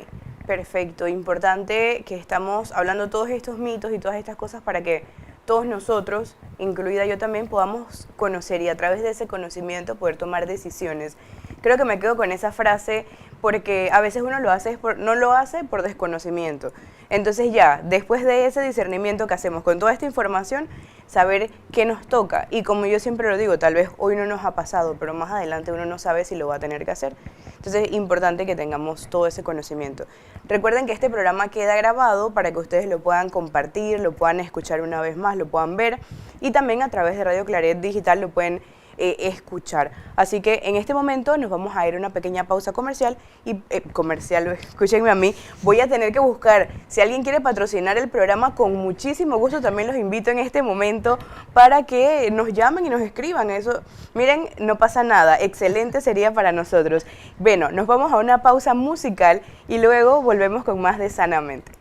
perfecto. Importante que estamos hablando todos estos mitos y todas estas cosas para que todos nosotros, incluida yo también, podamos conocer y a través de ese conocimiento poder tomar decisiones. Creo que me quedo con esa frase porque a veces uno no lo hace por desconocimiento. Entonces ya, después de ese discernimiento que hacemos con toda esta información, saber qué nos toca. Y como yo siempre lo digo, tal vez hoy no nos ha pasado, pero más adelante uno no sabe si lo va a tener que hacer. Entonces es importante que tengamos todo ese conocimiento. Recuerden que este programa queda grabado para que ustedes lo puedan compartir, lo puedan escuchar una vez más, lo puedan ver y también a través de Radio Claret Digital lo pueden escuchar. Así que en este momento nos vamos a ir a una pequeña pausa comercial y escúchenme a mí, voy a tener que buscar, si alguien quiere patrocinar el programa, con muchísimo gusto también los invito en este momento para que nos llamen y nos escriban. Eso, miren, no pasa nada, excelente sería para nosotros. Bueno, nos vamos a una pausa musical y luego volvemos con más de Sanamente.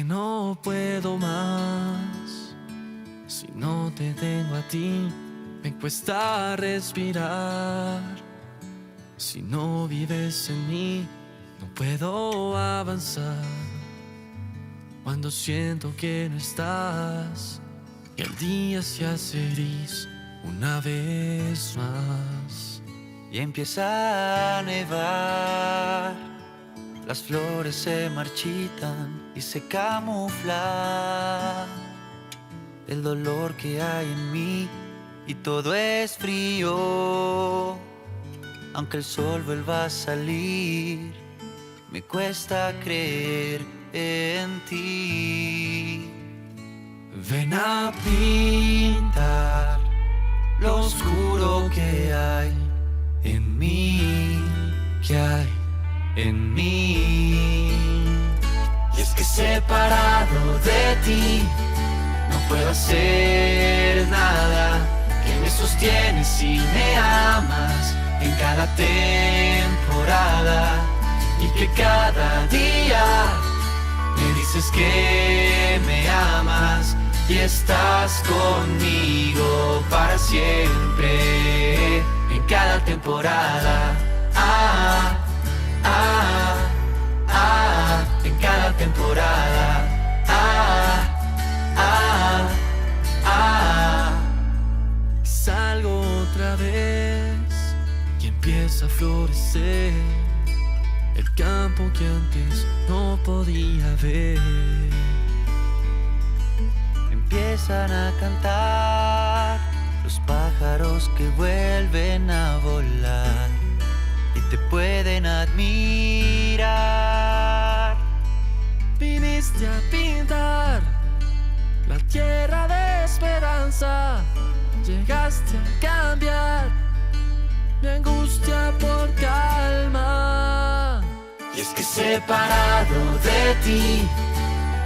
No puedo más, si no te tengo a ti, me cuesta respirar. Si no vives en mí, no puedo avanzar. Cuando siento que no estás, y el día se hace gris una vez más. Y empieza a nevar, las flores se marchitan y se camufla el dolor que hay en mí y todo es frío. Aunque el sol vuelva a salir, me cuesta creer en ti. Ven a pintar Lo oscuro que hay en mí, que hay en mí. Y es que separado de ti no puedo hacer nada. Que me sostienes si me amas en cada temporada. Y que cada día me dices que me amas y estás conmigo para siempre en cada temporada. En cada temporada. Salgo otra vez y empieza a florecer el campo que antes no podía ver. Empiezan a cantar los pájaros que vuelven a volar y te pueden admirar. Viniste a pintar la tierra de esperanza. Llegaste a cambiar mi angustia por calma. Y es que separado de ti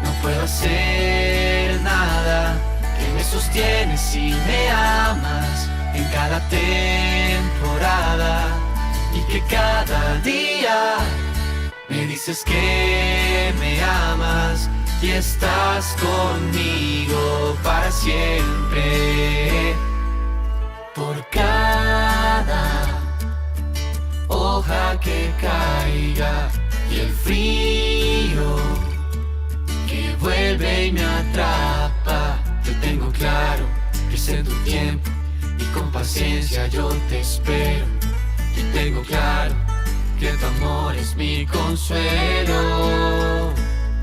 no puedo hacer nada. Que me sostienes si me amas en cada temporada. Y que cada día me dices que me amas y estás conmigo para siempre. Por cada hoja que caiga y el frío que vuelve y me atrapa, yo tengo claro que es en tu tiempo y con paciencia yo te espero. Y tengo claro que tu amor es mi consuelo.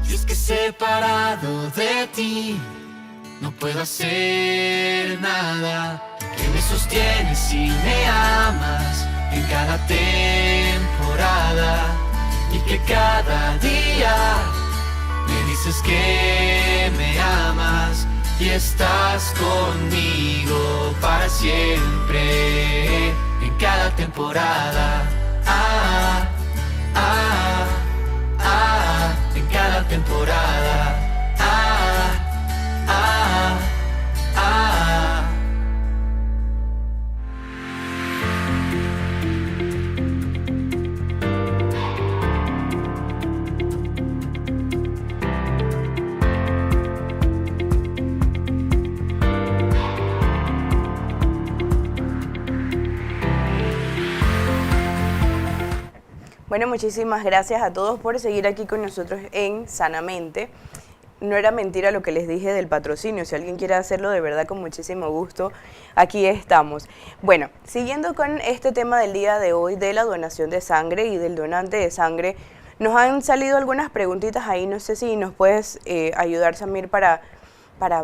Y es que separado de ti no puedo hacer nada. Que me sostienes y me amas en cada temporada. Y que cada día me dices que me amas y estás conmigo para siempre en cada temporada. En cada temporada. Bueno, muchísimas gracias a todos por seguir aquí con nosotros en Sanamente. No era mentira lo que les dije del patrocinio, si alguien quiere hacerlo de verdad con muchísimo gusto, aquí estamos. Bueno, siguiendo con este tema del día de hoy de la donación de sangre y del donante de sangre, nos han salido algunas preguntitas ahí, no sé si nos puedes ayudar, Samir, para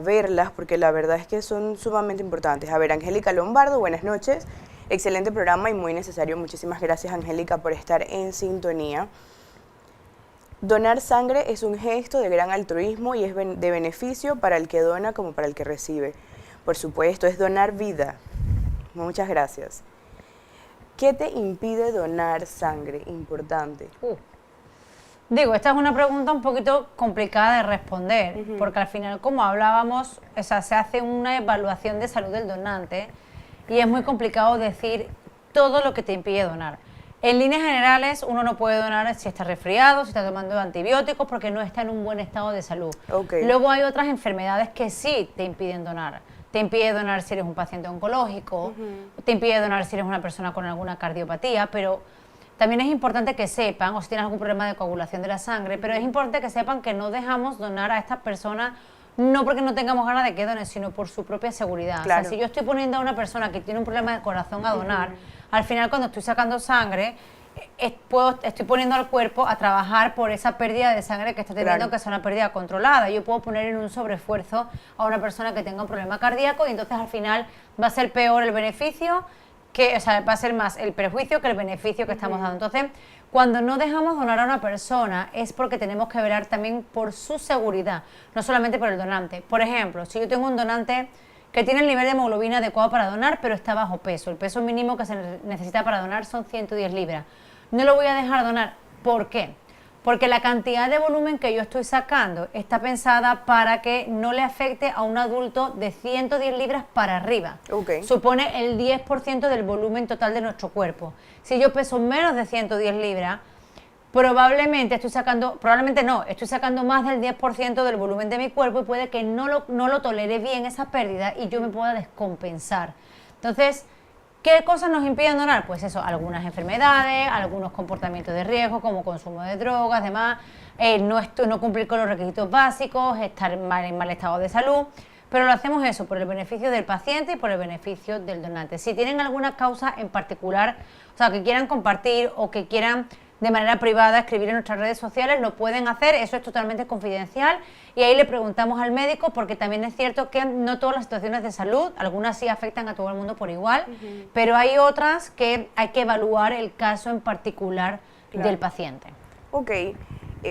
verlas, porque la verdad es que son sumamente importantes. A ver, Angélica Lombardo, buenas noches. Excelente programa y muy necesario. Muchísimas gracias, Angélica, por estar en sintonía. Donar sangre es un gesto de gran altruismo y es de beneficio para el que dona como para el que recibe. Por supuesto, es donar vida. Muchas gracias. ¿Qué te impide donar sangre? Importante. Digo, esta es una pregunta un poquito complicada de responder, porque al final, como hablábamos, o sea, se hace una evaluación de salud del donante y es muy complicado decir todo lo que te impide donar. En líneas generales, uno no puede donar si está resfriado, si está tomando antibióticos, porque no está en un buen estado de salud. Okay. Luego hay otras enfermedades que sí te impiden donar. Te impide donar si eres un paciente oncológico, te impide donar si eres una persona con alguna cardiopatía, pero también es importante que sepan, o si tienes algún problema de coagulación de la sangre, pero es importante que sepan que no dejamos donar a estas personas no porque no tengamos ganas de que donen, sino por su propia seguridad. Claro. O sea, si yo estoy poniendo a una persona que tiene un problema de corazón a donar, al final cuando estoy sacando sangre, estoy poniendo al cuerpo a trabajar por esa pérdida de sangre que está teniendo, Claro. que es una pérdida controlada. Yo puedo poner en un sobreesfuerzo a una persona que tenga un problema cardíaco y entonces al final va a ser peor el beneficio, o sea, va a ser más el perjuicio que el beneficio que estamos dando. Entonces, cuando no dejamos donar a una persona es porque tenemos que velar también por su seguridad, no solamente por el donante. Por ejemplo, si yo tengo un donante que tiene el nivel de hemoglobina adecuado para donar, pero está bajo peso, el peso mínimo que se necesita para donar son 110 libras, no lo voy a dejar donar. ¿Por qué? Porque la cantidad de volumen que yo estoy sacando está pensada para que no le afecte a un adulto de 110 libras para arriba. Okay. Supone el 10% del volumen total de nuestro cuerpo. Si yo peso menos de 110 libras, probablemente estoy sacando más del 10% del volumen de mi cuerpo y puede que no lo tolere bien esa pérdida y yo me pueda descompensar. Entonces, ¿qué cosas nos impiden donar? Pues eso, algunas enfermedades, algunos comportamientos de riesgo como consumo de drogas, demás, no cumplir con los requisitos básicos, estar en mal estado de salud, pero lo hacemos eso por el beneficio del paciente y por el beneficio del donante. Si tienen alguna causa en particular, o sea, que quieran compartir o que quieran de manera privada escribir en nuestras redes sociales, lo pueden hacer, eso es totalmente confidencial y ahí le preguntamos al médico, porque también es cierto que no todas las situaciones de salud, algunas sí afectan a todo el mundo por igual, pero hay otras que hay que evaluar el caso en particular del paciente. Ok,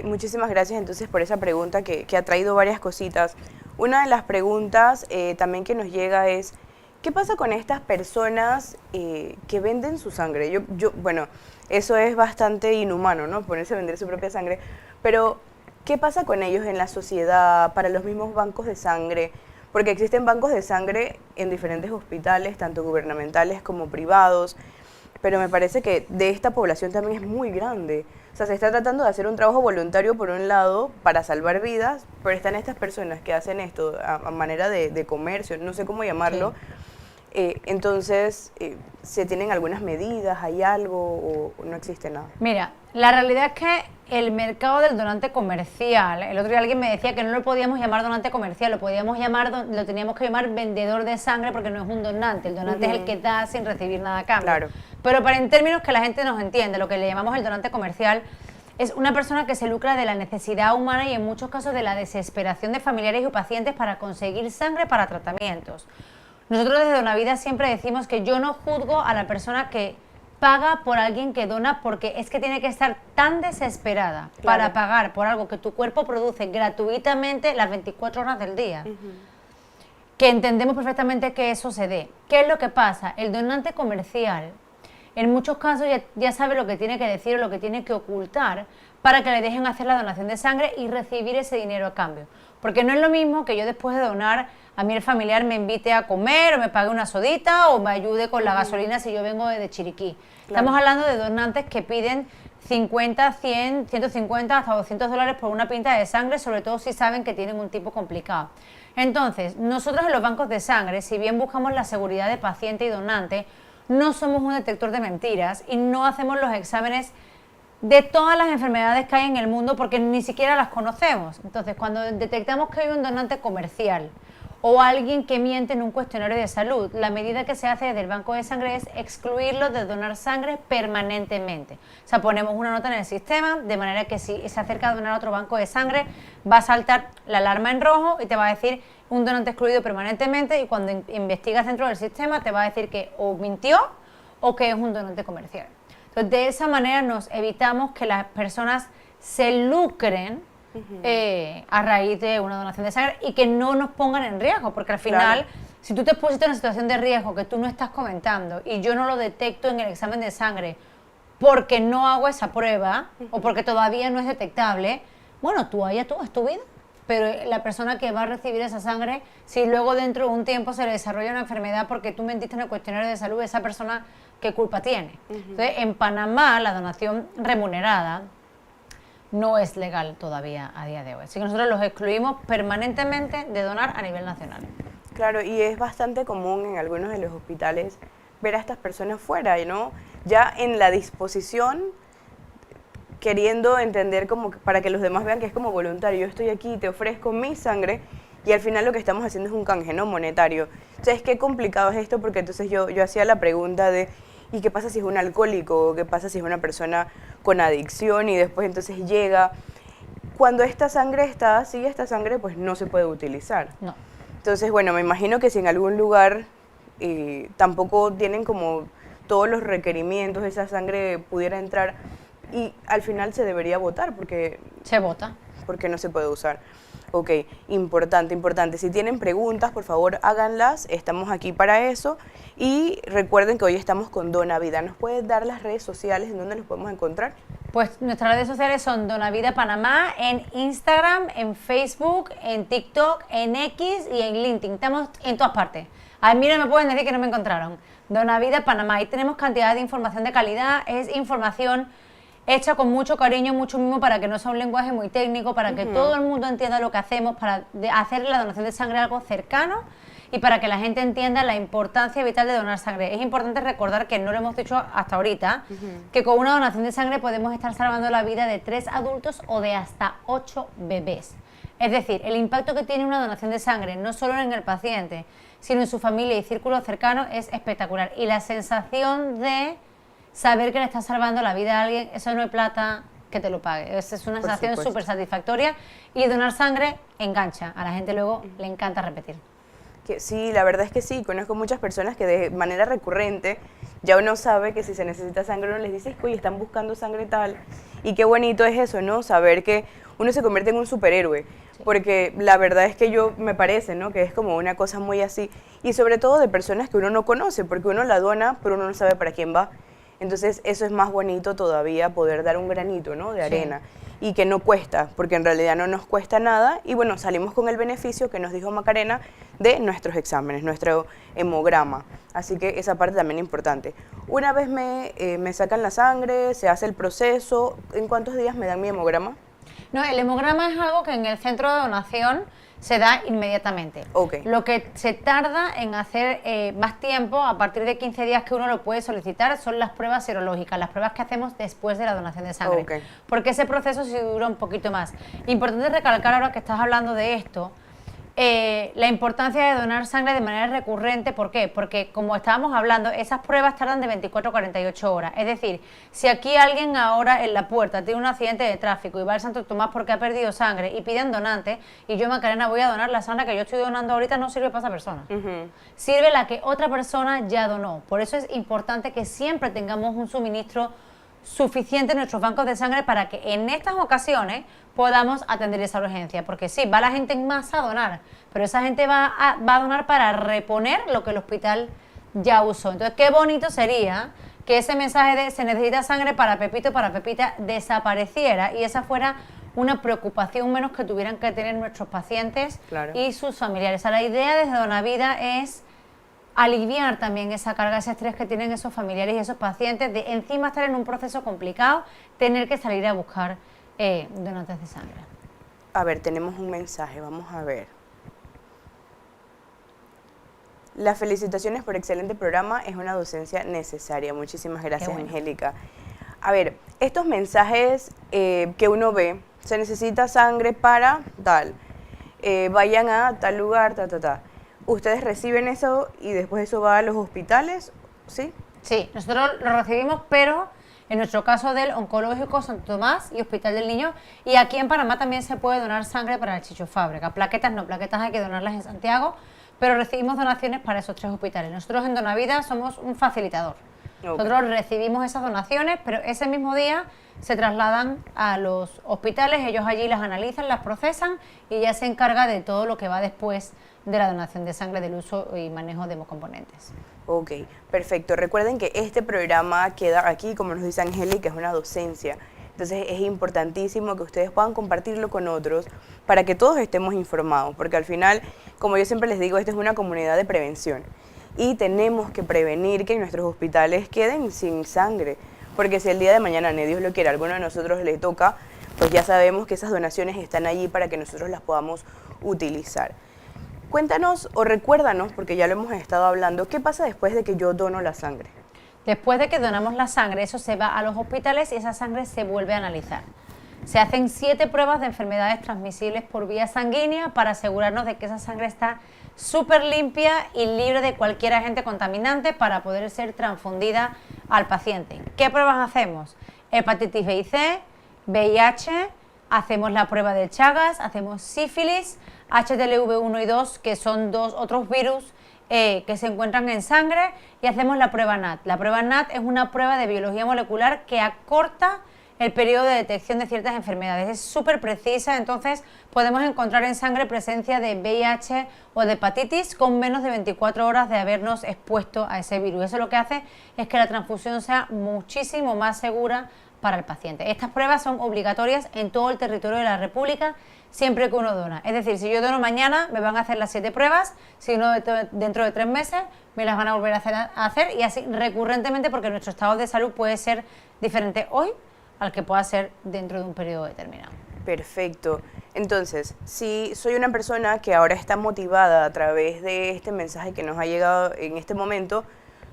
muchísimas gracias entonces por esa pregunta que ha traído varias cositas. Una de las preguntas también que nos llega es, ¿qué pasa con estas personas que venden su sangre? Bueno, eso es bastante inhumano, ¿no? Ponerse a vender su propia sangre. Pero, ¿qué pasa con ellos en la sociedad, para los mismos bancos de sangre? Porque existen bancos de sangre en diferentes hospitales, tanto gubernamentales como privados. Pero me parece que de esta población también es muy grande. O sea, se está tratando de hacer un trabajo voluntario por un lado para salvar vidas, pero están estas personas que hacen esto a manera de comercio, no sé cómo llamarlo. Sí. Entonces, ¿se tienen algunas medidas? ¿Hay algo o no existe nada? Mira, la realidad es que el mercado del donante comercial, el otro día alguien me decía que no lo podíamos llamar donante comercial, lo teníamos que llamar vendedor de sangre porque no es un donante, el donante es el que da sin recibir nada a cambio. Claro. Pero en términos que la gente nos entiende, lo que le llamamos el donante comercial es una persona que se lucra de la necesidad humana y en muchos casos de la desesperación de familiares y pacientes para conseguir sangre para tratamientos. Nosotros desde Donavida siempre decimos que yo no juzgo a la persona que paga por alguien que dona, porque es que tiene que estar tan desesperada para pagar por algo que tu cuerpo produce gratuitamente las 24 horas del día, que entendemos perfectamente que eso se dé. ¿Qué es lo que pasa? El donante comercial en muchos casos ya sabe lo que tiene que decir o lo que tiene que ocultar para que le dejen hacer la donación de sangre y recibir ese dinero a cambio. Porque no es lo mismo que yo después de donar, a mí el familiar me invite a comer o me pague una sodita o me ayude con la gasolina si yo vengo de Chiriquí. Estamos hablando de donantes que piden 50, 100, 150 hasta $200 por una pinta de sangre, sobre todo si saben que tienen un tipo complicado. Entonces, nosotros en los bancos de sangre, si bien buscamos la seguridad de paciente y donante, no somos un detector de mentiras y no hacemos los exámenes de todas las enfermedades que hay en el mundo porque ni siquiera las conocemos. Entonces, cuando detectamos que hay un donante comercial o alguien que miente en un cuestionario de salud, la medida que se hace desde el banco de sangre es excluirlo de donar sangre permanentemente. O sea, ponemos una nota en el sistema de manera que si se acerca a donar a otro banco de sangre, va a saltar la alarma en rojo y te va a decir un donante excluido permanentemente, y cuando investigas dentro del sistema te va a decir que o mintió o que es un donante comercial. Entonces, de esa manera nos evitamos que las personas se lucren a raíz de una donación de sangre y que no nos pongan en riesgo, porque al final, si tú te pusiste en una situación de riesgo que tú no estás comentando y yo no lo detecto en el examen de sangre porque no hago esa prueba o porque todavía no es detectable, bueno, tú allá tú, es tu vida. Pero la persona que va a recibir esa sangre, si luego dentro de un tiempo se le desarrolla una enfermedad porque tú mentiste en el cuestionario de salud, esa persona, ¿qué culpa tiene? Entonces, en Panamá, la donación remunerada no es legal todavía a día de hoy. Así que nosotros los excluimos permanentemente de donar a nivel nacional. Claro, y es bastante común en algunos de los hospitales ver a estas personas fuera, ¿no? Ya en la disposición, queriendo entender como para que los demás vean que es como voluntario. Yo estoy aquí, te ofrezco mi sangre y al final lo que estamos haciendo es un canje, ¿no? Monetario. Entonces, qué complicado es esto, porque entonces yo hacía la pregunta de ¿y qué pasa si es un alcohólico? ¿Qué pasa si es una persona con adicción? Y después entonces llega. Cuando esta sangre está así, esta sangre pues no se puede utilizar. No. Entonces, bueno, me imagino que si en algún lugar tampoco tienen como todos los requerimientos, esa sangre pudiera entrar y al final se debería votar porque... Se vota. Porque no se puede usar. Ok, importante, importante. Si tienen preguntas, por favor, háganlas. Estamos aquí para eso. Y recuerden que hoy estamos con Donavida. ¿Nos puedes dar las redes sociales en donde los podemos encontrar? Pues nuestras redes sociales son Donavida Panamá en Instagram, en Facebook, en TikTok, en X y en LinkedIn. Estamos en todas partes. A mí no me pueden decir que no me encontraron. Donavida Panamá. Ahí tenemos cantidad de información de calidad. Es información hecha con mucho cariño, mucho mimo, para que no sea un lenguaje muy técnico, para que todo el mundo entienda lo que hacemos, para hacer la donación de sangre algo cercano y para que la gente entienda la importancia vital de donar sangre. Es importante recordar, que no lo hemos dicho hasta ahorita, que con una donación de sangre podemos estar salvando la vida de 3 adultos o de hasta 8 bebés. Es decir, el impacto que tiene una donación de sangre, no solo en el paciente, sino en su familia y círculo cercano, es espectacular. Y la sensación de saber que le estás salvando la vida a alguien, eso no hay plata que te lo pague. Es una sensación súper satisfactoria, y donar sangre engancha. A la gente luego le encanta repetir. Que sí, la verdad es que sí. Conozco muchas personas que de manera recurrente ya uno sabe que si se necesita sangre uno les dice, oye, están buscando sangre tal. Y qué bonito es eso, ¿no? Saber que uno se convierte en un superhéroe. Sí. Porque la verdad es que me parece, ¿no? Que es como una cosa muy así. Y sobre todo de personas que uno no conoce, porque uno la dona, pero uno no sabe para quién va. Entonces, eso es más bonito todavía, poder dar un granito, ¿no?, de arena. Sí. Y que no cuesta, porque en realidad no nos cuesta nada. Y bueno, salimos con el beneficio que nos dijo Macarena de nuestros exámenes, nuestro hemograma. Así que esa parte también es importante. Una vez me sacan la sangre, se hace el proceso, ¿en cuántos días me dan mi hemograma? No, el hemograma es algo que en el centro de donación se da inmediatamente. Okay. Lo que se tarda en hacer más tiempo, a partir de 15 días que uno lo puede solicitar, son las pruebas serológicas, las pruebas que hacemos después de la donación de sangre. Okay. Porque ese proceso sí dura un poquito más. Importante recalcar, ahora que estás hablando de esto, la importancia de donar sangre de manera recurrente. ¿Por qué? Porque, como estábamos hablando, esas pruebas tardan de 24 a 48 horas. Es decir, si aquí alguien ahora en la puerta tiene un accidente de tráfico y va al Santo Tomás porque ha perdido sangre y piden donante, y yo, Macarena, voy a donar la sangre que yo estoy donando ahorita, no sirve para esa persona. Sirve la que otra persona ya donó. Por eso es importante que siempre tengamos un suministro suficiente en nuestros bancos de sangre para que en estas ocasiones podamos atender esa urgencia, porque sí, va la gente en masa a donar, pero esa gente va a donar para reponer lo que el hospital ya usó. Entonces, qué bonito sería que ese mensaje de se necesita sangre para Pepito, para Pepita, desapareciera y esa fuera una preocupación menos que tuvieran que tener nuestros pacientes y sus familiares. O sea, la idea desde Donavida es aliviar también esa carga, ese estrés que tienen esos familiares y esos pacientes de encima estar en un proceso complicado, tener que salir a buscar donantes de sangre. A ver, tenemos un mensaje, vamos a ver. Las felicitaciones por excelente programa, es una docencia necesaria. Muchísimas gracias, bueno. Angélica. A ver, estos mensajes que uno ve, se necesita sangre para tal, vayan a tal lugar, ¿Ustedes reciben eso y después eso va a los hospitales? ¿Sí? Sí, nosotros lo recibimos, pero en nuestro caso del Oncológico Santo Tomás y Hospital del Niño, y aquí en Panamá también se puede donar sangre para el Chicho Fábrega. Plaquetas no, plaquetas hay que donarlas en Santiago, pero recibimos donaciones para esos 3 hospitales. Nosotros en Donavida somos un facilitador. Nosotros recibimos esas donaciones, pero ese mismo día se trasladan a los hospitales, ellos allí las analizan, las procesan y ya se encarga de todo lo que va después de la donación de sangre, del uso y manejo de hemocomponentes. Ok, perfecto. Recuerden que este programa queda aquí, como nos dice Angélica, es una docencia. Entonces es importantísimo que ustedes puedan compartirlo con otros para que todos estemos informados, porque al final, como yo siempre les digo, esta es una comunidad de prevención y tenemos que prevenir que nuestros hospitales queden sin sangre, porque si el día de mañana, ni Dios lo quiera, a alguno de nosotros le toca, pues ya sabemos que esas donaciones están allí para que nosotros las podamos utilizar. Cuéntanos o recuérdanos, porque ya lo hemos estado hablando, ¿qué pasa después de que yo dono la sangre? Después de que donamos la sangre, eso se va a los hospitales y esa sangre se vuelve a analizar. Se hacen 7 pruebas de enfermedades transmisibles por vía sanguínea para asegurarnos de que esa sangre está súper limpia y libre de cualquier agente contaminante para poder ser transfundida al paciente. ¿Qué pruebas hacemos? Hepatitis B y C, VIH, hacemos la prueba de Chagas, hacemos sífilis, HTLV1 y 2, que son 2 otros virus que se encuentran en sangre, y hacemos la prueba NAT. La prueba NAT es una prueba de biología molecular que acorta el periodo de detección de ciertas enfermedades. Es súper precisa, entonces podemos encontrar en sangre presencia de VIH o de hepatitis con menos de 24 horas de habernos expuesto a ese virus. Eso lo que hace es que la transfusión sea muchísimo más segura para el paciente. Estas pruebas son obligatorias en todo el territorio de la República siempre que uno dona. Es decir, si yo dono mañana, me van a hacer las 7 pruebas, si no dentro de 3 meses, me las van a volver a hacer y así recurrentemente, porque nuestro estado de salud puede ser diferente hoy al que pueda ser dentro de un periodo determinado. Perfecto. Entonces, si soy una persona que ahora está motivada a través de este mensaje que nos ha llegado en este momento,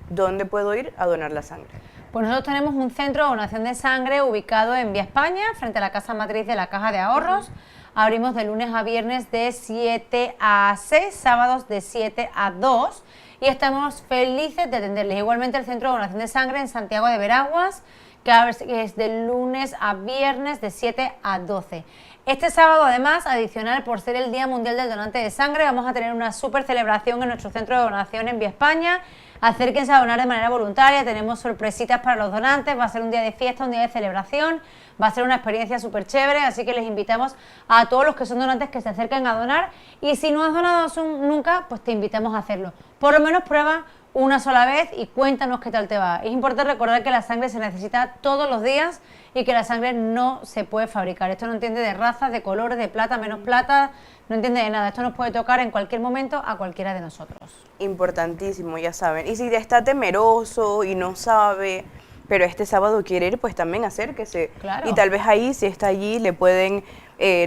¿dónde puedo ir a donar la sangre? Pues nosotros tenemos un centro de donación de sangre ubicado en Vía España, frente a la casa matriz de la Caja de Ahorros. Abrimos de lunes a viernes de 7 a 6, sábados de 7 a 2 y estamos felices de atenderles. Igualmente el centro de donación de sangre en Santiago de Veraguas, que es de lunes a viernes de 7 a 12. Este sábado, además, adicional por ser el Día Mundial del Donante de Sangre, vamos a tener una súper celebración en nuestro centro de donación en Vía España. Acérquense a donar de manera voluntaria, tenemos sorpresitas para los donantes, va a ser un día de fiesta, un día de celebración, va a ser una experiencia súper chévere, así que les invitamos a todos los que son donantes que se acerquen a donar, y si no has donado nunca, pues te invitamos a hacerlo. Por lo menos prueba una sola vez y cuéntanos qué tal te va. Es importante recordar que la sangre se necesita todos los días y que la sangre no se puede fabricar. Esto no entiende de razas, de colores, de plata, menos plata, no entiende de nada. Esto nos puede tocar en cualquier momento a cualquiera de nosotros. Importantísimo, ya saben. Y si está temeroso y no sabe, pero este sábado quiere ir, pues también acérquese. Claro. Y tal vez ahí, si está allí, le pueden,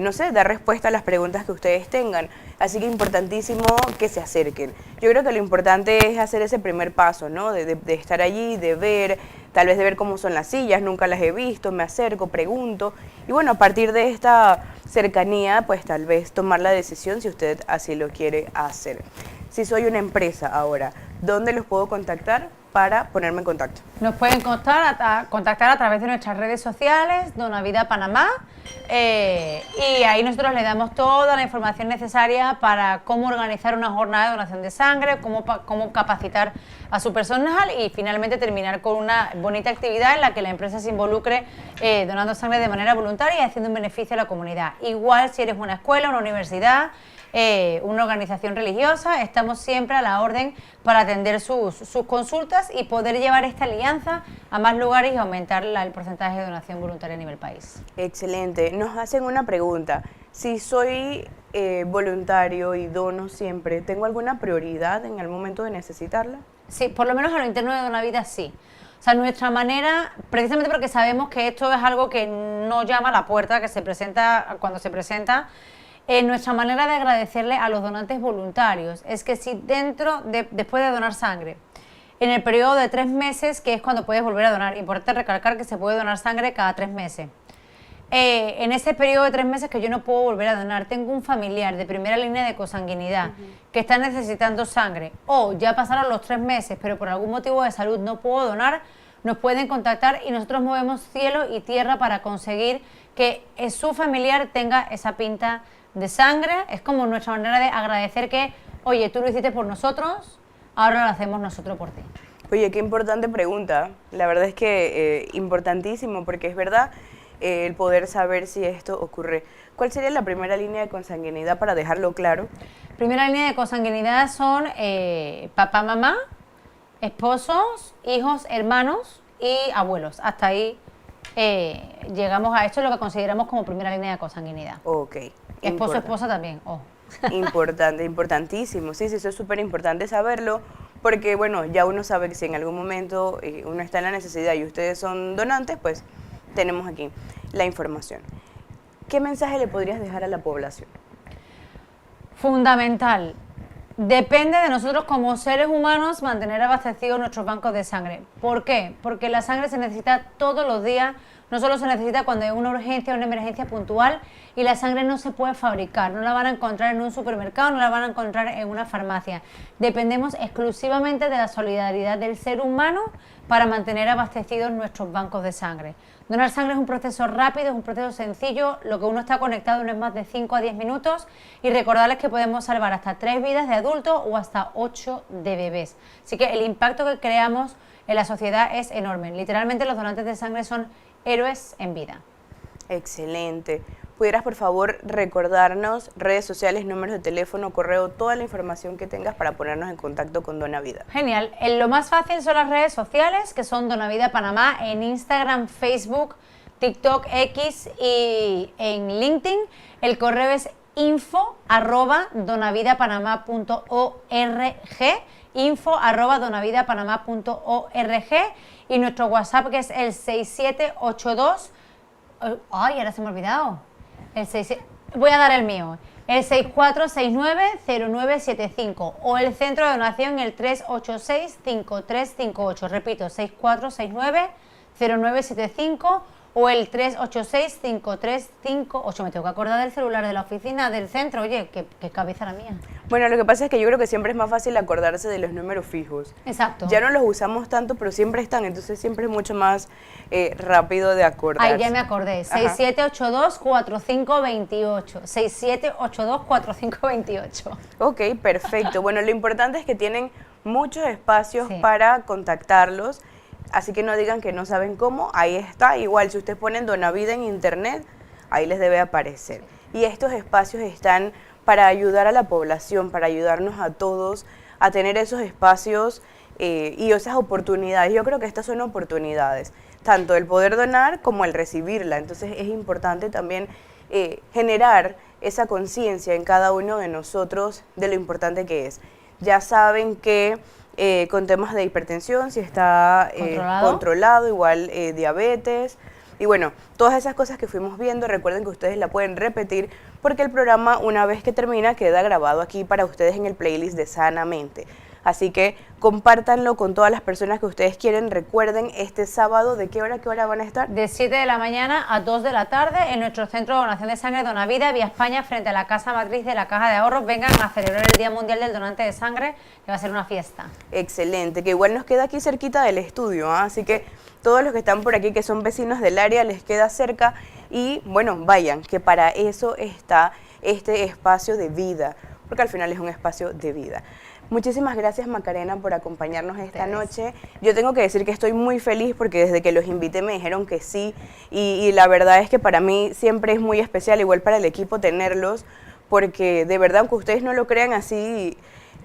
no sé, dar respuesta a las preguntas que ustedes tengan. Así que importantísimo que se acerquen. Yo creo que lo importante es hacer ese primer paso, ¿no? De estar allí, de ver, tal vez de ver cómo son las sillas, nunca las he visto, me acerco, pregunto. Y bueno, a partir de esta cercanía, pues tal vez tomar la decisión si usted así lo quiere hacer. Si soy una empresa ahora, ¿dónde los puedo contactar para ponerme en contacto? Nos pueden contactar a través de nuestras redes sociales, Donavida Panamá, y ahí nosotros le damos toda la información necesaria para cómo organizar una jornada de donación de sangre, cómo capacitar a su personal y finalmente terminar con una bonita actividad en la que la empresa se involucre donando sangre de manera voluntaria y haciendo un beneficio a la comunidad. Igual si eres una escuela, una universidad, una organización religiosa, estamos siempre a la orden para atender sus consultas y poder llevar esta alianza a más lugares y aumentar el porcentaje de donación voluntaria a nivel país. Excelente. Nos hacen una pregunta. Si soy voluntario y dono siempre, ¿tengo alguna prioridad en el momento de necesitarla? Sí, por lo menos a lo interno de Donavida sí. O sea, nuestra manera, precisamente porque sabemos que esto es algo que no llama a la puerta, que se presenta cuando se presenta, nuestra manera de agradecerle a los donantes voluntarios es que si después de donar sangre, en el periodo de 3 meses, que es cuando puedes volver a donar, importante recalcar que se puede donar sangre cada 3 meses, en ese periodo de 3 meses que yo no puedo volver a donar, tengo un familiar de primera línea de consanguinidad que está necesitando sangre, o ya pasaron los 3 meses, pero por algún motivo de salud no puedo donar, nos pueden contactar y nosotros movemos cielo y tierra para conseguir que su familiar tenga esa pinta de sangre. Es como nuestra manera de agradecer que, oye, tú lo hiciste por nosotros, ahora lo hacemos nosotros por ti. Oye, qué importante pregunta. La verdad es que importantísimo, porque es verdad el poder saber si esto ocurre. ¿Cuál sería la primera línea de consanguinidad para dejarlo claro? Primera línea de consanguinidad son papá, mamá, esposos, hijos, hermanos y abuelos. Hasta ahí llegamos a esto, lo que consideramos como primera línea de consanguinidad. Ok. Esposo, esposa también. Oh. Importante, importantísimo. Sí, eso es súper importante saberlo, porque bueno, ya uno sabe que si en algún momento uno está en la necesidad y ustedes son donantes, pues tenemos aquí la información. ¿Qué mensaje le podrías dejar a la población? Fundamental. Depende de nosotros como seres humanos mantener abastecidos nuestros bancos de sangre. ¿Por qué? Porque la sangre se necesita todos los días, no solo se necesita cuando hay una urgencia o una emergencia puntual, y la sangre no se puede fabricar, no la van a encontrar en un supermercado, no la van a encontrar en una farmacia. Dependemos exclusivamente de la solidaridad del ser humano para mantener abastecidos nuestros bancos de sangre. Donar sangre es un proceso rápido, es un proceso sencillo, lo que uno está conectado no es más de 5 a 10 minutos, y recordarles que podemos salvar hasta 3 vidas de adultos o hasta 8 de bebés. Así que el impacto que creamos en la sociedad es enorme. Literalmente los donantes de sangre son héroes en vida. Excelente. ¿Pudieras por favor recordarnos redes sociales, números de teléfono, correo, toda la información que tengas para ponernos en contacto con Donavida? Genial. Lo más fácil son las redes sociales, que son Donavida Panamá, en Instagram, Facebook, TikTok, X y en LinkedIn. El correo es info@donavidapanamá.org, info@donavidapanamá.org, y nuestro WhatsApp, que es el 6782. Ay, ahora se me ha olvidado. Voy a dar el mío. El 6469-0975 o el centro de donación el 386-5358. Repito, 6469-0975 o el 386-5358. Me tengo que acordar del celular de la oficina del centro. Oye, qué cabeza la mía. Bueno, lo que pasa es que yo creo que siempre es más fácil acordarse de los números fijos. Exacto. Ya no los usamos tanto, pero siempre están, entonces siempre es mucho más rápido de acordarse. Ahí ya me acordé, 6782-4528, 6782-4528. Ok, perfecto. Bueno, lo importante es que tienen muchos espacios Sí. para contactarlos, así que no digan que no saben cómo, ahí está. Igual, si ustedes ponen Donavida en internet, ahí les debe aparecer. Y estos espacios están para ayudar a la población, para ayudarnos a todos a tener esos espacios y esas oportunidades. Yo creo que estas son oportunidades, tanto el poder donar como el recibirla. Entonces es importante también generar esa conciencia en cada uno de nosotros de lo importante que es. Ya saben que con temas de hipertensión, si está controlado, igual diabetes. Y bueno, todas esas cosas que fuimos viendo, recuerden que ustedes la pueden repetir porque el programa, una vez que termina, queda grabado aquí para ustedes en el playlist de Sanamente. Así que compártanlo con todas las personas que ustedes quieren. Recuerden, este sábado, ¿de qué hora van a estar? De 7 de la mañana a 2 de la tarde en nuestro centro de donación de sangre Donavida, Vía España, frente a la casa matriz de la Caja de Ahorros. Vengan a celebrar el Día Mundial del Donante de Sangre, que va a ser una fiesta. Excelente, que igual nos queda aquí cerquita del estudio, ¿eh? Así que todos los que están por aquí, que son vecinos del área, les queda cerca y, bueno, vayan, que para eso está este espacio de vida, porque al final es un espacio de vida. Muchísimas gracias, Macarena, por acompañarnos esta noche. Yo tengo que decir que estoy muy feliz porque desde que los invité me dijeron que sí y la verdad es que para mí siempre es muy especial, igual para el equipo tenerlos, porque de verdad, aunque ustedes no lo crean así,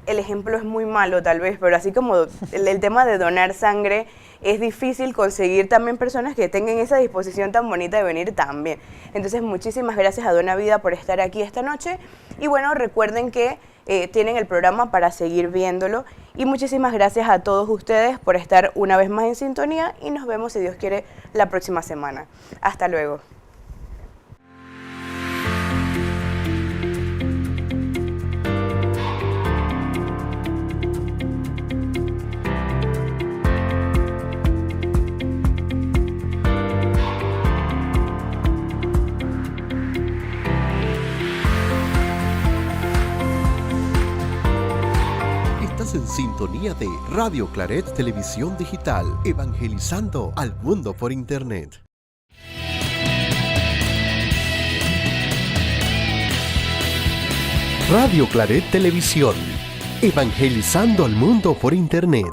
el ejemplo es muy malo tal vez, pero así como el tema de donar sangre, es difícil conseguir también personas que tengan esa disposición tan bonita de venir también. Entonces, muchísimas gracias a Donavida por estar aquí esta noche. Y bueno, recuerden que tienen el programa para seguir viéndolo. Y muchísimas gracias a todos ustedes por estar una vez más en sintonía y nos vemos, si Dios quiere, la próxima semana. Hasta luego. En sintonía de Radio Claret Televisión Digital, evangelizando al mundo por Internet. Radio Claret Televisión, evangelizando al mundo por Internet.